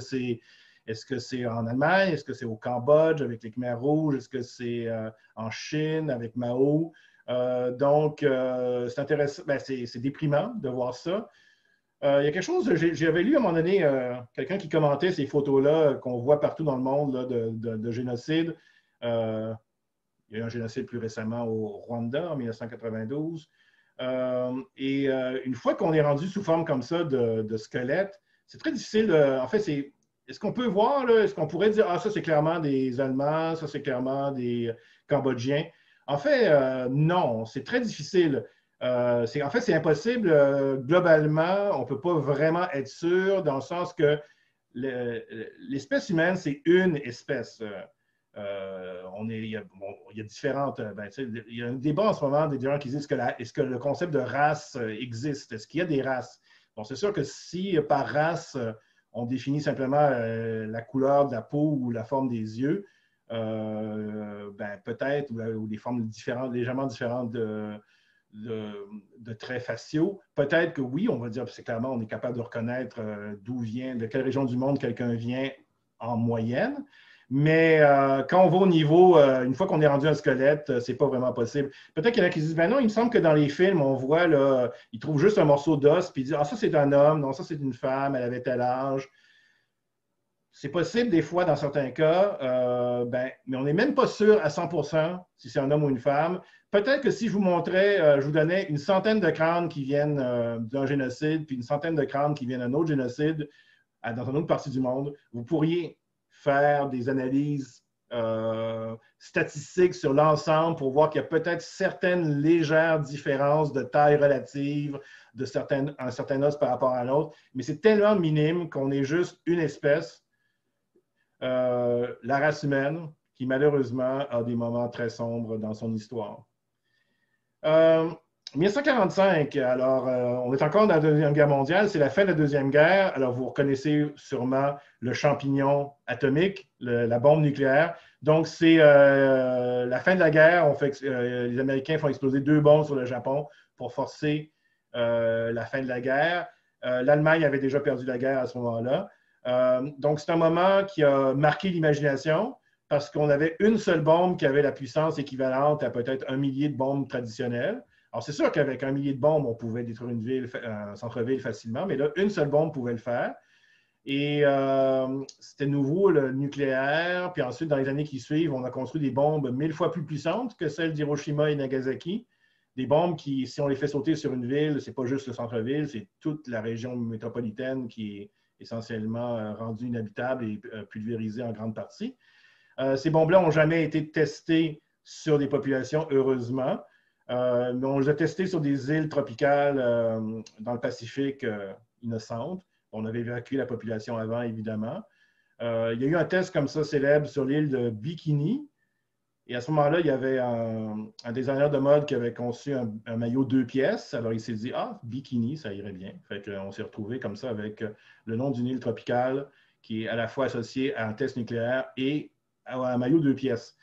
que c'est en Allemagne, est-ce que c'est au Cambodge avec les Khmers rouges, est-ce que c'est en Chine avec Mao? Donc, c'est intéressant, c'est déprimant de voir ça. Il y a quelque chose, j'avais lu à un moment donné quelqu'un qui commentait ces photos-là qu'on voit partout dans le monde là, de génocide. Il y a eu un génocide plus récemment au Rwanda en 1992. Une fois qu'on est rendu sous forme comme ça de squelette, c'est très difficile. En fait, est-ce qu'on peut voir, est-ce qu'on pourrait dire, ça c'est clairement des Allemands, ça c'est clairement des Cambodgiens? En fait, non, c'est très difficile. En fait, c'est impossible. Globalement, on ne peut pas vraiment être sûr dans le sens que l'espèce humaine, c'est une espèce. Il y a différentes. Il y a un débat en ce moment des gens qui disent est-ce que le concept de race existe? Est-ce qu'il y a des races? Bon, c'est sûr que si par race, on définit simplement la couleur de la peau ou la forme des yeux, peut-être, ou des formes légèrement différentes de traits faciaux, peut-être que oui, on va dire, c'est clairement, on est capable de reconnaître de quelle région du monde quelqu'un vient en moyenne. Mais quand on va au niveau, une fois qu'on est rendu un squelette, c'est pas vraiment possible. Peut-être qu'il y en a qui disent, ben non, il me semble que dans les films, on voit, là, ils trouvent juste un morceau d'os, puis ils disent, ça c'est un homme, non, ça c'est une femme, elle avait tel âge. C'est possible des fois dans certains cas, mais on n'est même pas sûr à 100% si c'est un homme ou une femme. Peut-être que si je vous montrais, je vous donnais une centaine de crânes qui viennent d'un génocide, puis une centaine de crânes qui viennent d'un autre génocide dans une autre partie du monde, vous pourriez faire des analyses statistiques sur l'ensemble pour voir qu'il y a peut-être certaines légères différences de taille relative un certain os par rapport à l'autre, mais c'est tellement minime qu'on est juste une espèce, la race humaine, qui malheureusement a des moments très sombres dans son histoire. 1945, alors on est encore dans la Deuxième Guerre mondiale, c'est la fin de la Deuxième Guerre. Alors vous reconnaissez sûrement le champignon atomique, la bombe nucléaire. Donc c'est la fin de la guerre, les Américains font exploser 2 bombes sur le Japon pour forcer la fin de la guerre. L'Allemagne avait déjà perdu la guerre à ce moment-là. Donc c'est un moment qui a marqué l'imagination parce qu'on avait une seule bombe qui avait la puissance équivalente à peut-être 1 millier de bombes traditionnelles. Alors, c'est sûr qu'avec 1 millier de bombes, on pouvait détruire une ville, un centre-ville facilement, mais là, une seule bombe pouvait le faire. Et c'était nouveau, le nucléaire. Puis ensuite, dans les années qui suivent, on a construit des bombes 1000 fois plus puissantes que celles d'Hiroshima et Nagasaki. Des bombes qui, si on les fait sauter sur une ville, ce n'est pas juste le centre-ville, c'est toute la région métropolitaine qui est essentiellement rendue inhabitable et pulvérisée en grande partie. Ces bombes-là n'ont jamais été testées sur des populations, heureusement. Mais on les a testées sur des îles tropicales dans le Pacifique innocente. On avait évacué la population avant, évidemment. Il y a eu un test comme ça célèbre sur l'île de Bikini. Et à ce moment-là, il y avait un designer de mode qui avait conçu un maillot 2 pièces. Alors, il s'est dit, ah, Bikini, ça irait bien. Fait qu'on s'est retrouvé comme ça avec le nom d'une île tropicale qui est à la fois associée à un test nucléaire et à un maillot 2 pièces.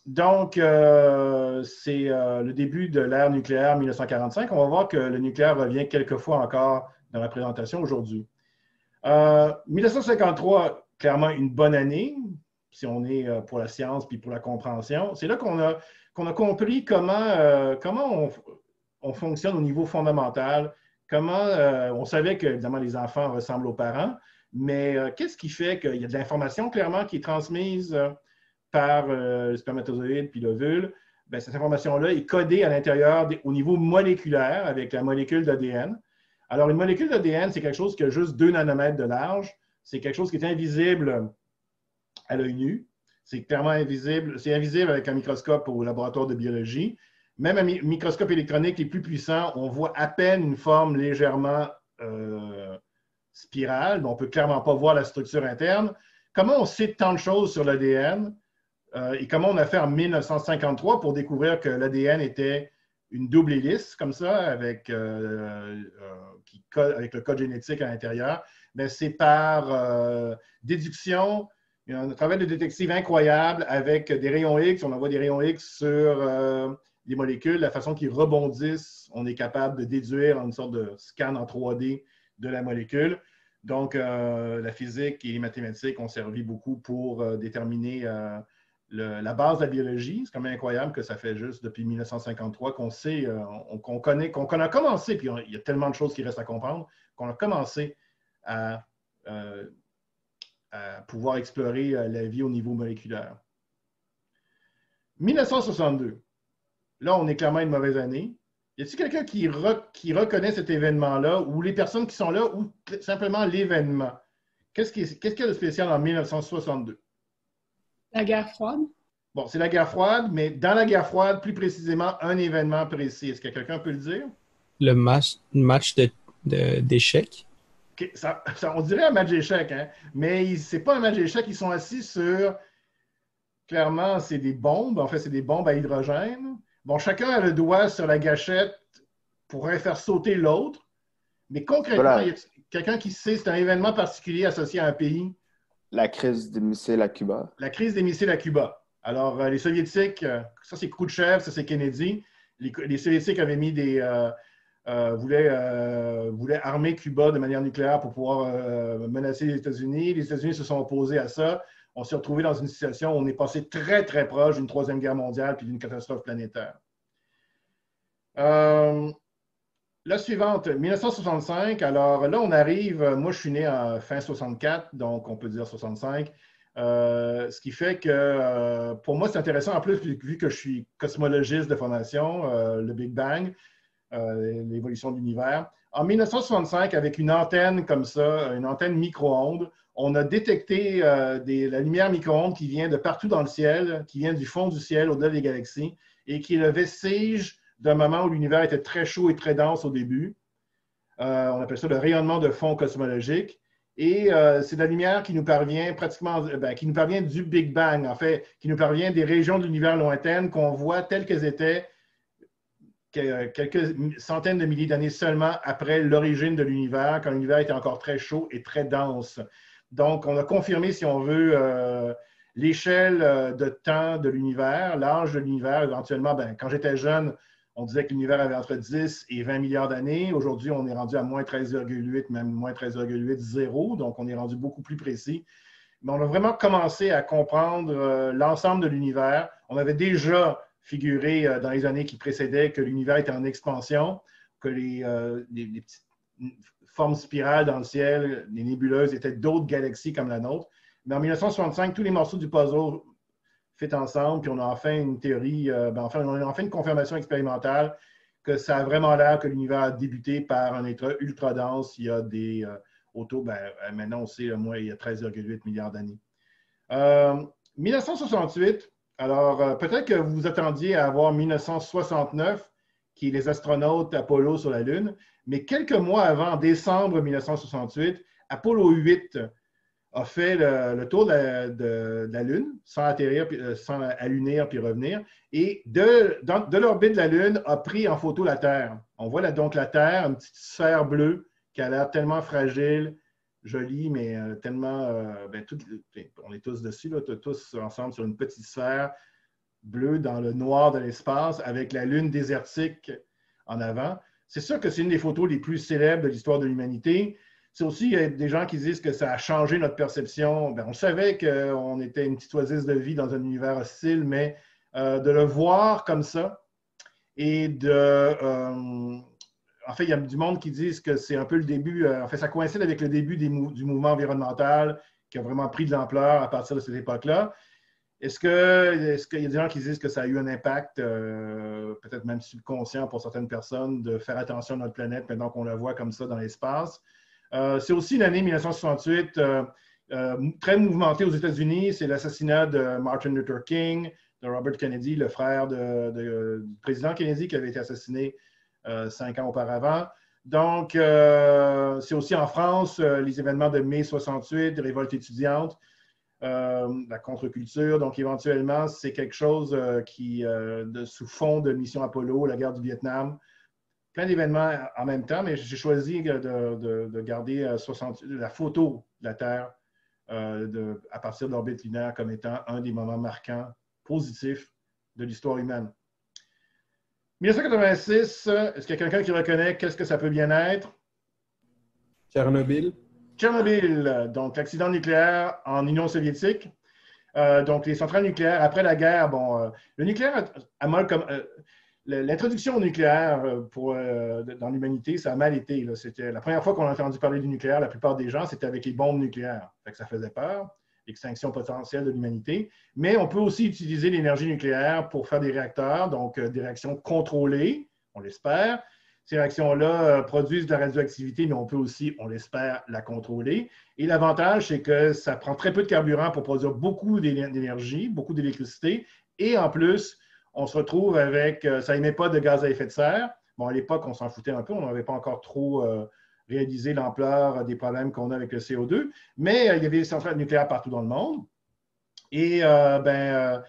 Donc, c'est le début de l'ère nucléaire 1945. On va voir que le nucléaire revient quelques fois encore dans la présentation aujourd'hui. 1953, clairement une bonne année, si on est pour la science puis pour la compréhension. C'est là qu'on a compris comment on fonctionne au niveau fondamental, comment on savait que, évidemment, les enfants ressemblent aux parents, mais qu'est-ce qui fait qu'il y a de l'information, clairement, qui est transmise par le spermatozoïde puis l'ovule? Bien, cette information-là est codée à l'intérieur au niveau moléculaire avec la molécule d'ADN. Alors, une molécule d'ADN, c'est quelque chose qui a juste 2 nanomètres de large. C'est quelque chose qui est invisible à l'œil nu. C'est clairement invisible. C'est invisible avec un microscope au laboratoire de biologie. Même un microscope électronique les plus puissants, on voit à peine une forme légèrement spirale. On ne peut clairement pas voir la structure interne. Comment on sait tant de choses sur l'ADN et comment on a fait en 1953 pour découvrir que l'ADN était une double hélice, comme ça, avec le code génétique à l'intérieur? C'est par déduction. Il y a un travail de détective incroyable avec des rayons X. On envoie des rayons X sur les molécules. La façon qu'ils rebondissent, on est capable de déduire une sorte de scan en 3D de la molécule. Donc, la physique et les mathématiques ont servi beaucoup pour déterminer la base de la biologie. C'est quand même incroyable que ça fait juste depuis 1953 qu'on sait, qu'on connaît, qu'on a commencé, puis il y a tellement de choses qui restent à comprendre, qu'on a commencé à pouvoir explorer la vie au niveau moléculaire. 1962. Là, on est clairement une mauvaise année. Y a-t-il quelqu'un qui reconnaît cet événement-là, ou les personnes qui sont là, ou simplement l'événement? Qu'est-ce qu'il y a de spécial en 1962? La guerre froide. Bon, c'est la guerre froide, mais dans la guerre froide, plus précisément, un événement précis. Est-ce que quelqu'un peut le dire? Le match d'échecs. Okay, on dirait un match d'échecs, hein? Mais ce n'est pas un match d'échecs. Ils sont assis sur, clairement, c'est des bombes. En fait, c'est des bombes à hydrogène. Bon, chacun a le doigt sur la gâchette pour faire sauter l'autre. Mais concrètement, voilà. Il y a quelqu'un qui sait, c'est un événement particulier associé à un pays. La crise des missiles à Cuba. La crise des missiles à Cuba. Alors, les Soviétiques, ça c'est Khrouchtchev, ça c'est Kennedy. Les Soviétiques avaient mis voulaient armer Cuba de manière nucléaire pour pouvoir menacer les États-Unis. Les États-Unis se sont opposés à ça. On s'est retrouvé dans une situation où on est passé très, très proche d'une troisième guerre mondiale puis d'une catastrophe planétaire. La suivante, 1965. Alors là, on arrive, moi je suis né en fin 64, donc on peut dire 65. Ce qui fait que pour moi, c'est intéressant en plus, vu que je suis cosmologiste de formation, le Big Bang, l'évolution de l'univers. En 1965, avec une antenne comme ça, une antenne micro-ondes, on a détecté la lumière micro-ondes qui vient de partout dans le ciel, qui vient du fond du ciel, au-delà des galaxies, et qui est le vestige d'un moment où l'univers était très chaud et très dense au début. On appelle ça le rayonnement de fond cosmologique. Et c'est de la lumière qui nous parvient qui nous parvient du Big Bang, en fait, qui nous parvient des régions de l'univers lointaines qu'on voit telles qu'elles étaient quelques centaines de milliers d'années seulement après l'origine de l'univers, quand l'univers était encore très chaud et très dense. Donc, on a confirmé, si on veut, l'échelle de temps de l'univers, l'âge de l'univers. Éventuellement, quand j'étais jeune, on disait que l'univers avait entre 10 et 20 milliards d'années. Aujourd'hui, on est rendu à moins 13,8, même moins 13,8, 0. Donc, on est rendu beaucoup plus précis. Mais on a vraiment commencé à comprendre l'ensemble de l'univers. On avait déjà figuré dans les années qui précédaient que l'univers était en expansion, que les petites formes spirales dans le ciel, les nébuleuses, étaient d'autres galaxies comme la nôtre. Mais en 1965, tous les morceaux du puzzle fit ensemble, puis on a enfin une théorie, on a enfin une confirmation expérimentale que ça a vraiment l'air que l'univers a débuté par un être ultra dense. Il y a des maintenant on sait, il y a 13,8 milliards d'années. 1968, alors peut-être que vous vous attendiez à avoir 1969, qui est les astronautes Apollo sur la Lune. Mais quelques mois avant, en décembre 1968, Apollo 8 a fait le tour de la Lune sans atterrir, sans allunir puis revenir. Et de l'orbite de la Lune a pris en photo la Terre. On voit donc la Terre, une petite sphère bleue qui a l'air tellement fragile, jolie, mais tellement... on est tous dessus, là, tous ensemble sur une petite sphère bleue dans le noir de l'espace avec la Lune désertique en avant. C'est sûr que c'est une des photos les plus célèbres de l'histoire de l'humanité. C'est aussi des gens qui disent que ça a changé notre perception. Bien, on savait qu'on était une petite oasis de vie dans un univers hostile, mais de le voir comme ça et en fait, il y a du monde qui disent que c'est un peu le début, en fait, ça coïncide avec le début du mouvement environnemental qui a vraiment pris de l'ampleur à partir de cette époque-là. Est-ce qu'il y a des gens qui disent que ça a eu un impact, peut-être même subconscient pour certaines personnes, de faire attention à notre planète maintenant qu'on la voit comme ça dans l'espace? C'est aussi l'année 1968, très mouvementée aux États-Unis. C'est l'assassinat de Martin Luther King, de Robert Kennedy, le frère du président Kennedy qui avait été assassiné 5 ans auparavant. Donc, c'est aussi en France les événements de mai 68, des révoltes étudiantes, la contre-culture. Donc, éventuellement, c'est quelque chose sous fond de Mission Apollo, la guerre du Vietnam. Plein d'événements en même temps, mais j'ai choisi de garder la photo de la Terre à partir de l'orbite lunaire comme étant un des moments marquants, positifs de l'histoire humaine. 1986, est-ce qu'il y a quelqu'un qui reconnaît qu'est-ce que ça peut bien être? Tchernobyl. Tchernobyl, donc l'accident nucléaire en Union soviétique. Donc les centrales nucléaires, après la guerre, le nucléaire a mal comme... L'introduction au nucléaire dans l'humanité, ça a mal été. C'était la première fois qu'on a entendu parler du nucléaire, la plupart des gens, c'était avec les bombes nucléaires. Ça faisait peur, l'extinction potentielle de l'humanité. Mais on peut aussi utiliser l'énergie nucléaire pour faire des réacteurs, donc des réactions contrôlées, on l'espère. Ces réactions-là produisent de la radioactivité, mais on peut aussi, on l'espère, la contrôler. Et l'avantage, c'est que ça prend très peu de carburant pour produire beaucoup d'énergie, beaucoup d'électricité. Et en plus, on se retrouve avec, ça n'émet pas de gaz à effet de serre. Bon, à l'époque, on s'en foutait un peu, on n'avait pas encore trop réalisé l'ampleur des problèmes qu'on a avec le CO2, mais il y avait des centrales nucléaires partout dans le monde. Et il y a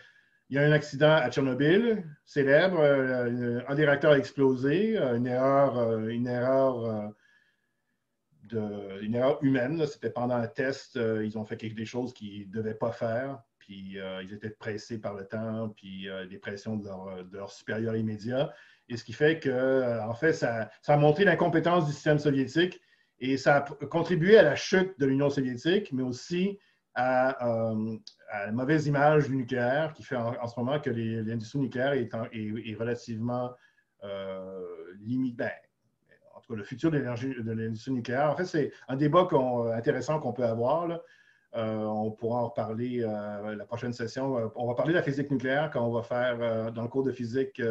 eu un accident à Tchernobyl, célèbre, un des réacteurs a explosé, une erreur humaine. C'était pendant un test, ils ont fait des choses qu'ils ne devaient pas faire. Puis ils étaient pressés par le temps, puis les pressions de leur supérieur immédiat. Et ce qui fait que, en fait, ça a montré l'incompétence du système soviétique et ça a contribué à la chute de l'Union soviétique, mais aussi à la mauvaise image du nucléaire qui fait en ce moment que l'industrie nucléaire est relativement limitée. En tout cas, le futur de l'industrie nucléaire, en fait, c'est un débat intéressant qu'on peut avoir, là. On pourra en reparler la prochaine session. On va parler de la physique nucléaire quand on va faire dans le cours de physique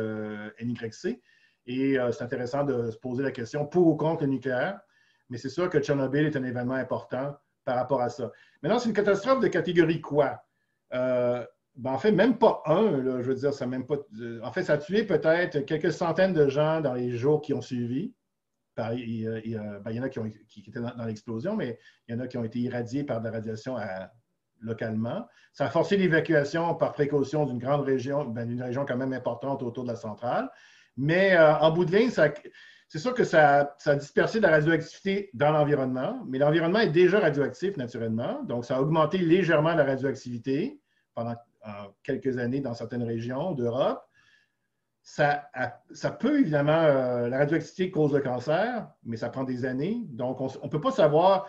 NYC. Et c'est intéressant de se poser la question pour ou contre le nucléaire. Mais c'est sûr que Tchernobyl est un événement important par rapport à ça. Maintenant, c'est une catastrophe de catégorie quoi? En fait, même pas là, je veux dire, ça même pas. En fait, ça a tué peut-être quelques centaines de gens dans les jours qui ont suivi. Il y en a qui étaient dans l'explosion, mais il y en a qui ont été irradiés par de la radiation localement. Ça a forcé l'évacuation par précaution d'une grande région, d'une région quand même importante autour de la centrale. Mais en bout de ligne, c'est sûr que ça a dispersé de la radioactivité dans l'environnement, mais l'environnement est déjà radioactif naturellement, donc ça a augmenté légèrement la radioactivité pendant quelques années dans certaines régions d'Europe. Ça peut, évidemment, la radioactivité cause le cancer, mais ça prend des années. Donc, on ne peut pas savoir.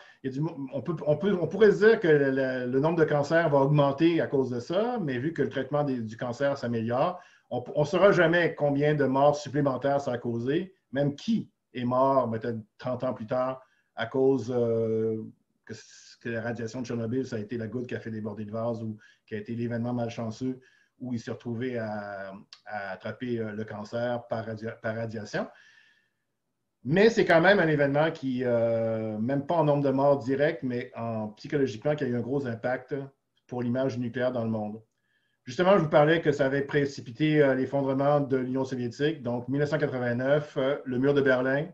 On pourrait se dire que le nombre de cancers va augmenter à cause de ça, mais vu que le traitement du cancer s'améliore, on ne saura jamais combien de morts supplémentaires ça a causé, même qui est mort peut-être 30 ans plus tard à cause que la radiation de Tchernobyl, ça a été la goutte qui a fait déborder le vase ou qui a été l'événement malchanceux où il s'est retrouvé à attraper le cancer par radiation. Mais c'est quand même un événement qui, même pas en nombre de morts directs, mais psychologiquement, qui a eu un gros impact pour l'image nucléaire dans le monde. Justement, je vous parlais que ça avait précipité l'effondrement de l'Union soviétique. Donc, 1989, le mur de Berlin,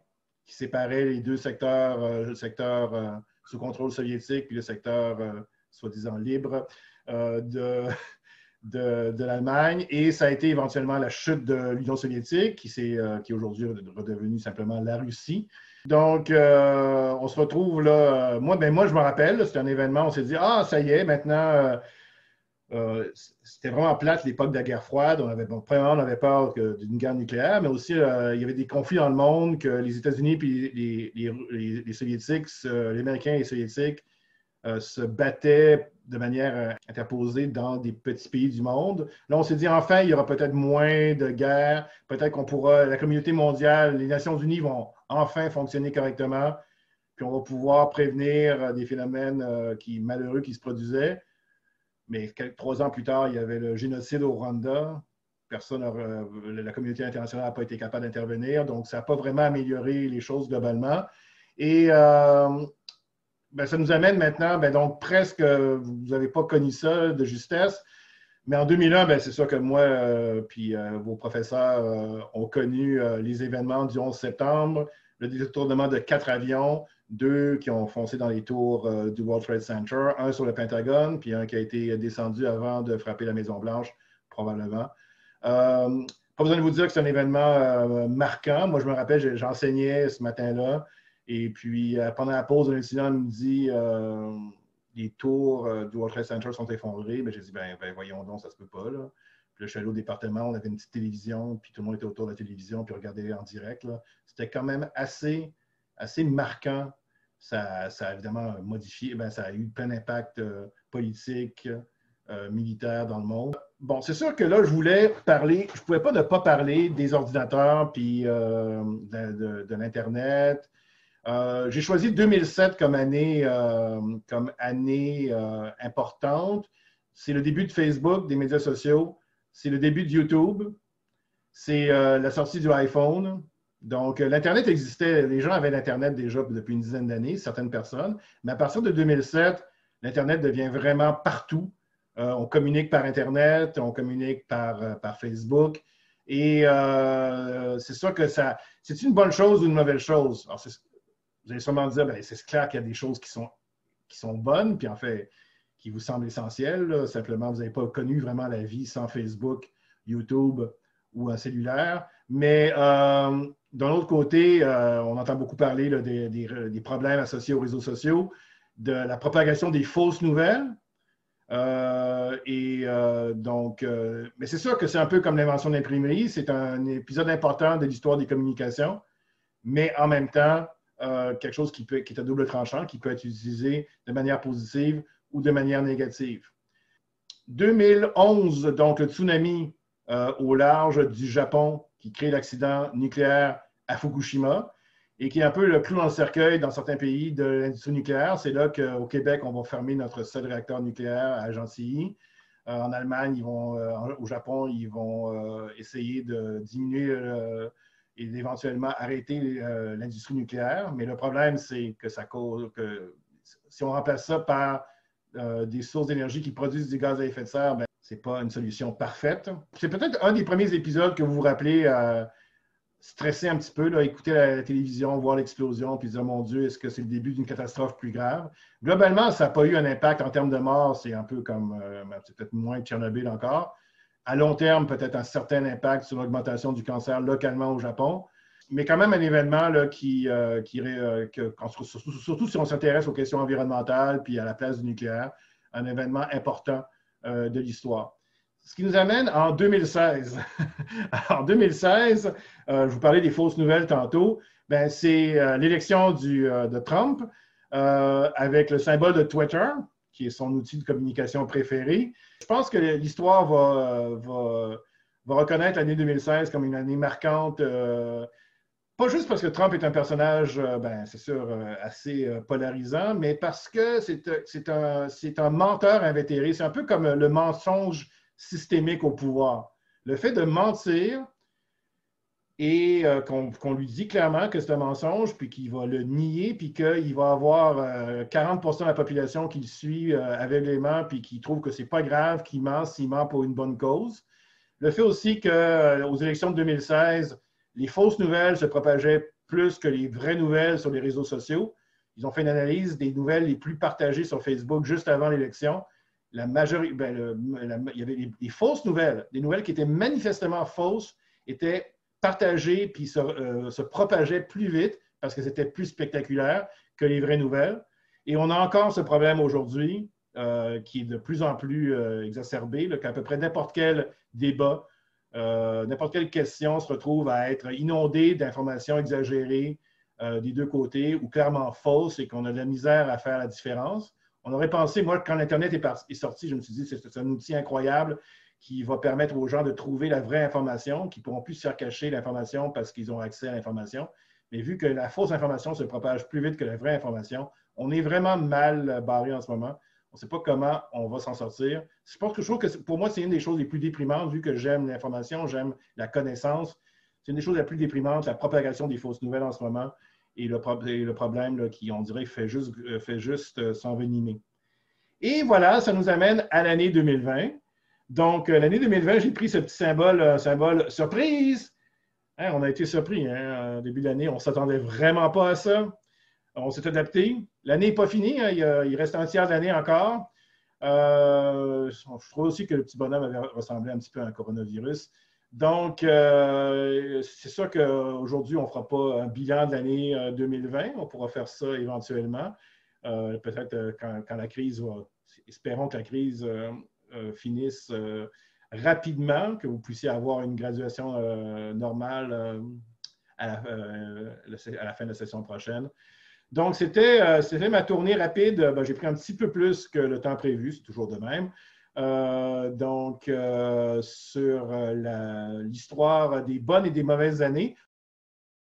qui séparait les deux secteurs, le secteur sous contrôle soviétique puis le secteur soi-disant libre de l'Allemagne. Et ça a été éventuellement la chute de l'Union soviétique, qui est aujourd'hui redevenue simplement la Russie. Donc, on se retrouve là. Moi, je me rappelle, c'était un événement, on s'est dit, ah, ça y est, maintenant, c'était vraiment plate l'époque de la guerre froide. Premièrement, on avait peur d'une guerre nucléaire, mais aussi, il y avait des conflits dans le monde que les États-Unis et les Soviétiques, les Américains et les Soviétiques se battaient de manière interposée dans des petits pays du monde. Là, on s'est dit, enfin, il y aura peut-être moins de guerres, peut-être la communauté mondiale, les Nations unies vont enfin fonctionner correctement, puis on va pouvoir prévenir des phénomènes malheureux qui se produisaient. Mais 3 ans plus tard, il y avait le génocide au Rwanda. La communauté internationale n'a pas été capable d'intervenir, donc ça n'a pas vraiment amélioré les choses globalement. Et ça nous amène maintenant, donc presque, vous n'avez pas connu ça de justesse, mais en 2001, c'est sûr que moi puis vos professeurs ont connu les événements du 11 septembre, le détournement de 4 avions, 2 qui ont foncé dans les tours du World Trade Center, un sur le Pentagone, puis un qui a été descendu avant de frapper la Maison-Blanche, probablement. Pas besoin de vous dire que c'est un événement marquant. Moi, je me rappelle, j'enseignais ce matin-là, et puis pendant la pause de l'incident, on me dit les tours du World Trade Center sont effondrés. J'ai dit, voyons donc, ça se peut pas, là. Puis là, je suis allé au département, on avait une petite télévision, puis tout le monde était autour de la télévision, puis regardait en direct. C'était quand même assez marquant. Ça a évidemment modifié, ça a eu plein d'impacts politiques, militaires dans le monde. Bon, c'est sûr que là, je voulais parler, je ne pouvais pas ne pas parler des ordinateurs puis de l'Internet. J'ai choisi 2007 comme année importante. C'est le début de Facebook, des médias sociaux. C'est le début de YouTube. C'est la sortie du iPhone. Donc, l'Internet existait. Les gens avaient l'Internet déjà depuis une dizaine d'années, certaines personnes. Mais à partir de 2007, l'Internet devient vraiment partout. On communique par Internet, on communique par Facebook. Et c'est sûr que c'est une bonne chose ou une mauvaise chose. Alors, vous allez sûrement dire, c'est clair qu'il y a des choses qui sont bonnes, puis en fait, qui vous semblent essentielles. Là. Simplement, vous n'avez pas connu vraiment la vie sans Facebook, YouTube ou un cellulaire. Mais d'un autre côté, on entend beaucoup parler là, des problèmes associés aux réseaux sociaux, de la propagation des fausses nouvelles. Mais c'est sûr que c'est un peu comme l'invention de l'imprimerie. C'est un épisode important de l'histoire des communications, mais en même temps, quelque chose qui est à double tranchant, qui peut être utilisé de manière positive ou de manière négative. 2011, donc le tsunami au large du Japon qui crée l'accident nucléaire à Fukushima et qui est un peu le clou dans le cercueil dans certains pays de l'industrie nucléaire. C'est là qu'au Québec, on va fermer notre seul réacteur nucléaire à Gentilly. En Allemagne, au Japon, ils vont essayer de diminuer et d'éventuellement arrêter l'industrie nucléaire. Mais le problème, c'est que ça cause que si on remplace ça par des sources d'énergie qui produisent des gaz à effet de serre, ce n'est pas une solution parfaite. C'est peut-être un des premiers épisodes que vous vous rappelez stresser un petit peu, là, écouter la télévision, voir l'explosion, puis dire, mon Dieu, est-ce que c'est le début d'une catastrophe plus grave? Globalement, ça n'a pas eu un impact en termes de mort. C'est un peu comme, c'est peut-être moins que Tchernobyl encore. À long terme, peut-être un certain impact sur l'augmentation du cancer localement au Japon. Mais quand même un événement là, surtout si on s'intéresse aux questions environnementales puis à la place du nucléaire, un événement important de l'histoire. Ce qui nous amène en 2016. En 2016, je vous parlais des fausses nouvelles tantôt, c'est l'élection de Trump avec le symbole de Twitter, qui est son outil de communication préféré. Je pense que l'histoire va reconnaître l'année 2016 comme une année marquante, pas juste parce que Trump est un personnage, c'est sûr, assez polarisant, mais parce que c'est un menteur invétéré. C'est un peu comme le mensonge systémique au pouvoir. Le fait de mentir et qu'on lui dit clairement que c'est un mensonge, puis qu'il va le nier, puis qu'il va avoir 40% de la population qui le suit aveuglément, puis qui trouve que c'est pas grave qu'il ment s'il ment pour une bonne cause. Le fait aussi qu'aux élections de 2016, les fausses nouvelles se propageaient plus que les vraies nouvelles sur les réseaux sociaux. Ils ont fait une analyse des nouvelles les plus partagées sur Facebook juste avant l'élection. La majorité, il y avait les fausses nouvelles, des nouvelles qui étaient manifestement fausses, étaient partagées puis se propageaient plus vite parce que c'était plus spectaculaire que les vraies nouvelles. Et on a encore ce problème aujourd'hui qui est de plus en plus exacerbé, qu'à peu près n'importe quel débat, n'importe quelle question se retrouve à être inondée d'informations exagérées des deux côtés ou clairement fausses et qu'on a de la misère à faire la différence. On aurait pensé, moi, quand l'Internet est sorti, je me suis dit, c'est un outil incroyable qui va permettre aux gens de trouver la vraie information, qui ne pourront plus se faire cacher l'information parce qu'ils ont accès à l'information. Mais vu que la fausse information se propage plus vite que la vraie information, on est vraiment mal barré en ce moment. On ne sait pas comment on va s'en sortir. Je trouve que pour moi, c'est une des choses les plus déprimantes, vu que j'aime l'information, j'aime la connaissance. C'est une des choses les plus déprimantes, la propagation des fausses nouvelles en ce moment et le problème là, qui, on dirait, fait juste s'envenimer. Et voilà, ça nous amène à l'année 2020. Donc, l'année 2020, j'ai pris ce petit symbole surprise. Hein, on a été surpris au début de l'année. On ne s'attendait vraiment pas à ça. On s'est adapté. L'année n'est pas finie. Hein, il reste un tiers de l'année encore. Je trouve aussi que le petit bonhomme avait ressemblé un petit peu à un coronavirus. Donc, c'est sûr qu'aujourd'hui, on ne fera pas un bilan de l'année 2020. On pourra faire ça éventuellement. Peut-être quand la crise va... Espérons que la crise finisse rapidement, que vous puissiez avoir une graduation normale à la fin de la session prochaine. Donc, c'était ma tournée rapide. J'ai pris un petit peu plus que le temps prévu, c'est toujours de même. Sur l'histoire des bonnes et des mauvaises années.